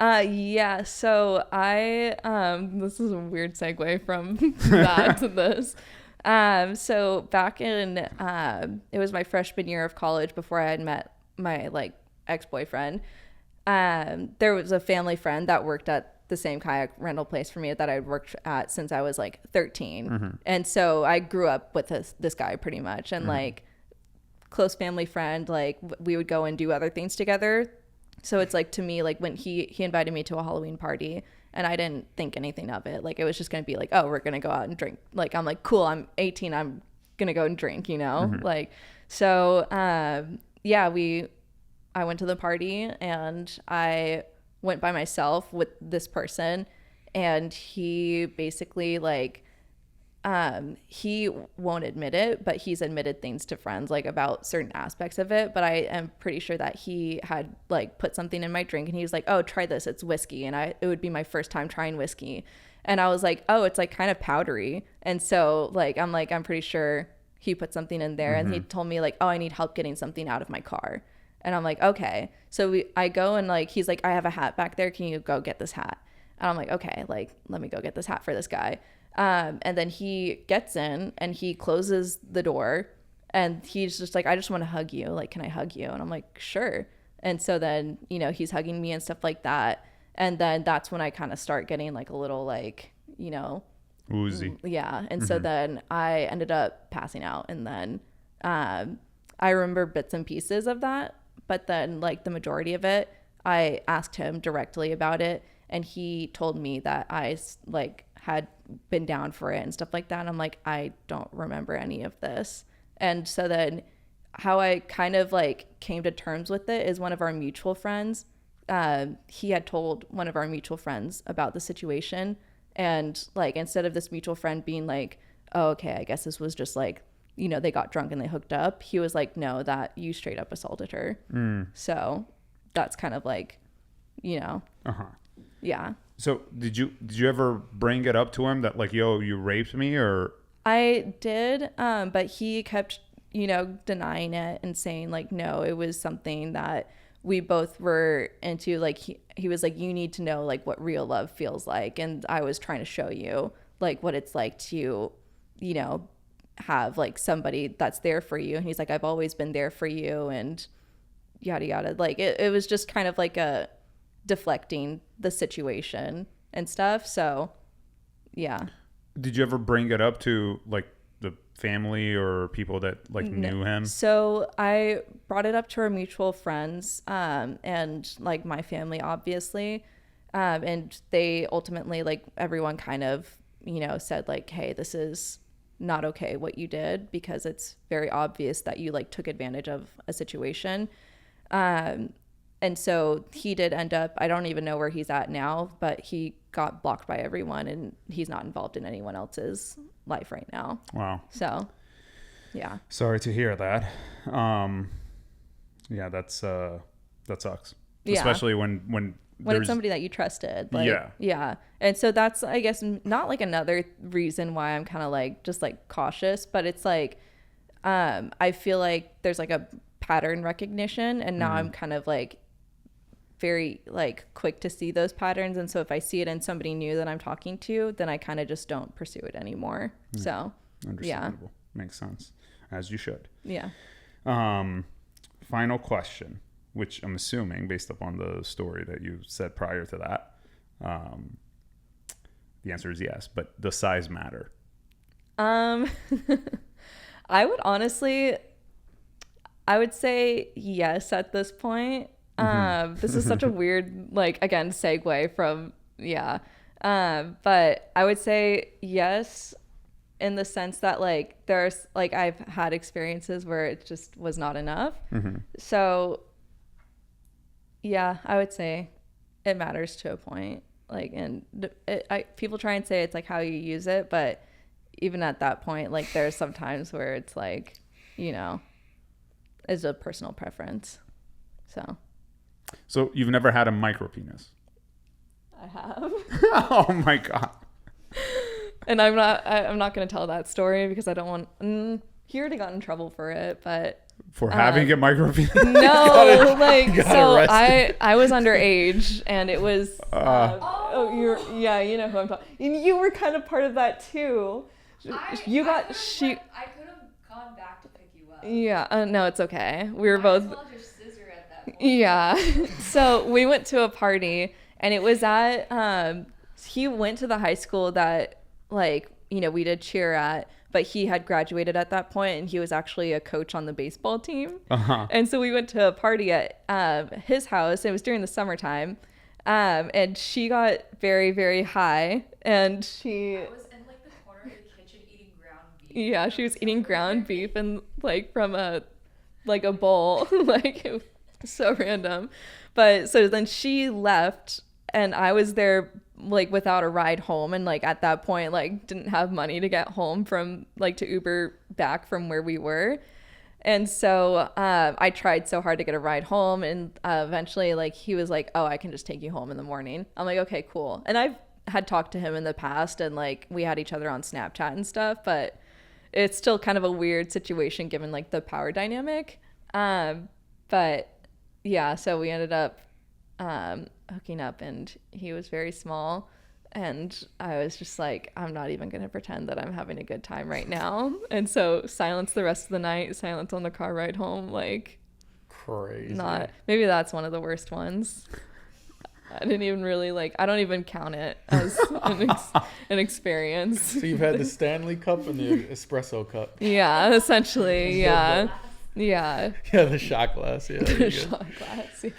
Yeah, so I this is a weird segue from that to this. So back in it was my freshman year of college before I had met my like ex-boyfriend. There was a family friend that worked at the same kayak rental place for me that I'd worked at since I was like 13. Mm-hmm. And so I grew up with this guy pretty much and like close family friend, like we would go and do other things together. So it's like to me, like when he invited me to a Halloween party and I didn't think anything of it. Like it was just going to be like, oh, we're going to go out and drink. Like, I'm like, cool, I'm 18. I'm going to go and drink, you know? Mm-hmm. Like, so, I went to the party and I went by myself with this person and he basically like, he won't admit it, but he's admitted things to friends like about certain aspects of it. But I am pretty sure that he had like put something in my drink and he was like, oh, try this, it's whiskey. And it would be my first time trying whiskey. And I was like, oh, it's like kind of powdery. And so I'm pretty sure he put something in there. Mm-hmm. And he told me like, oh, I need help getting something out of my car. And I'm like, okay. So I go and like, he's like, I have a hat back there. Can you go get this hat? And I'm like, okay, like, let me go get this hat for this guy. And then he gets in and he closes the door and he's just like, I just want to hug you. Like, can I hug you? And I'm like, sure. And so then, you know, he's hugging me and stuff like that. And then that's when I kind of start getting like a little like, you know, woozy. Yeah. And so then I ended up passing out. And then I remember bits and pieces of that. But then like the majority of it, I asked him directly about it. And he told me that I like had been down for it and stuff like that. And I'm like, I don't remember any of this. And so then how I kind of like came to terms with it is one of our mutual friends. He had told one of our mutual friends about the situation. And like, instead of this mutual friend being like, oh, okay, I guess this was just like, you know, they got drunk and they hooked up. He was like, no, that you straight up assaulted her. So that's kind of like, you know, yeah. So did you ever bring it up to him that like, yo, you raped me? Or I did, but he kept, you know, denying it and saying like, no, it was something that we both were into. Like he was like, you need to know like what real love feels like. And I was trying to show you like what it's like to, you know, have like somebody that's there for you. And he's like, I've always been there for you and yada, yada. Like it was just kind of like a deflecting the situation and stuff. So yeah. Did you ever bring it up to like the family or people that like knew him? So I brought it up to our mutual friends and like my family obviously, and they ultimately like everyone kind of, you know, said like, hey, this is not okay what you did because it's very obvious that you like took advantage of a situation. And so he did end up, I don't even know where he's at now, but he got blocked by everyone and he's not involved in anyone else's life right now. Wow. So, yeah. Sorry to hear that. Yeah, that sucks. Yeah. Especially when it's somebody that you trusted. Like, yeah. And so that's, I guess, not like another reason why I'm kind of like, just like cautious, but it's like, I feel like there's like a pattern recognition and now I'm kind of like, very like quick to see those patterns, and so if I see it in somebody new that I'm talking to, then I kind of just don't pursue it anymore. So understandable. Makes sense, as you should. Yeah. Final question. which I'm assuming based upon the story that you said prior to that, the answer is yes. But does size matter? I would say yes at this point. This is such a weird, like, again, segue from, but I would say yes in the sense that, like, there's, like, I've had experiences where it just was not enough. So, yeah, I would say it matters to a point. Like, and people try and say it's, like, how you use it, but even at that point, like, there's some times where it's, like, you know, it's a personal preference. So you've never had a micro penis? I have. Oh my God. And I'm not going to tell that story because I don't want, he already got in trouble for it, but. For having a micro penis? No, like, so arrested. I was underage and it was, you know who I'm talking. You were kind of part of that too. I could have gone back to pick you up. Yeah, no, it's okay. We were both. As well as your scissor at that point. Yeah. So we went to a party and it was at, he went to the high school that, like, you know, we did cheer at, but he had graduated at that point and he was actually a coach on the baseball team. And so we went to a party at his house. It was during the summertime. And she got very, very high and she... I was in, like, the corner of the kitchen eating ground beef. Yeah, she was eating ground beef and, like, from a bowl. Like, it was so random. But so then she left and I was there, like, without a ride home, and, like, at that point, like, didn't have money to get home from, like, to Uber back from where we were. And so I tried so hard to get a ride home, and eventually, like, he was like, oh, I can just take you home in the morning. I'm like, okay, cool. And I've had talked to him in the past, and, like, we had each other on Snapchat and stuff, but it's still kind of a weird situation given, like, the power dynamic. But yeah, so we ended up hooking up, and he was very small, and I was just like, I'm not even gonna pretend that I'm having a good time right now. And so silence the rest of the night, silence on the car ride home, like, crazy. Maybe that's one of the worst ones. I didn't even really, like, I don't even count it as an experience. So you've had the Stanley Cup and the espresso cup. Yeah, essentially. Yeah. Yeah. Yeah, the shot glass. Yeah. The shot glass. Yeah.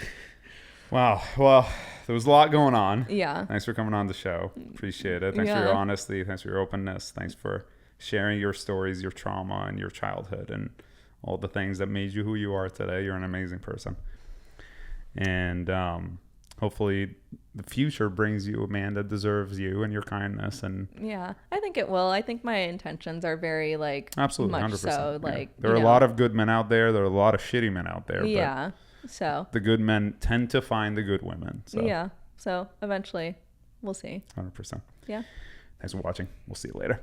Wow. Well, there was a lot going on. Yeah. Thanks for coming on the show. Appreciate it. Thanks for your honesty. Thanks for your openness. Thanks for sharing your stories, your trauma, and your childhood, and all the things that made you who you are today. You're an amazing person. And hopefully the future brings you a man that deserves you and your kindness. And yeah, I think it will. I think my intentions are very, like, absolutely, much 100%. so. Like, yeah. There are a lot of good men out there. There are a lot of shitty men out there. Yeah. But so the good men tend to find the good women. So. Yeah. So eventually we'll see. 100%. Yeah. Thanks for watching. We'll see you later.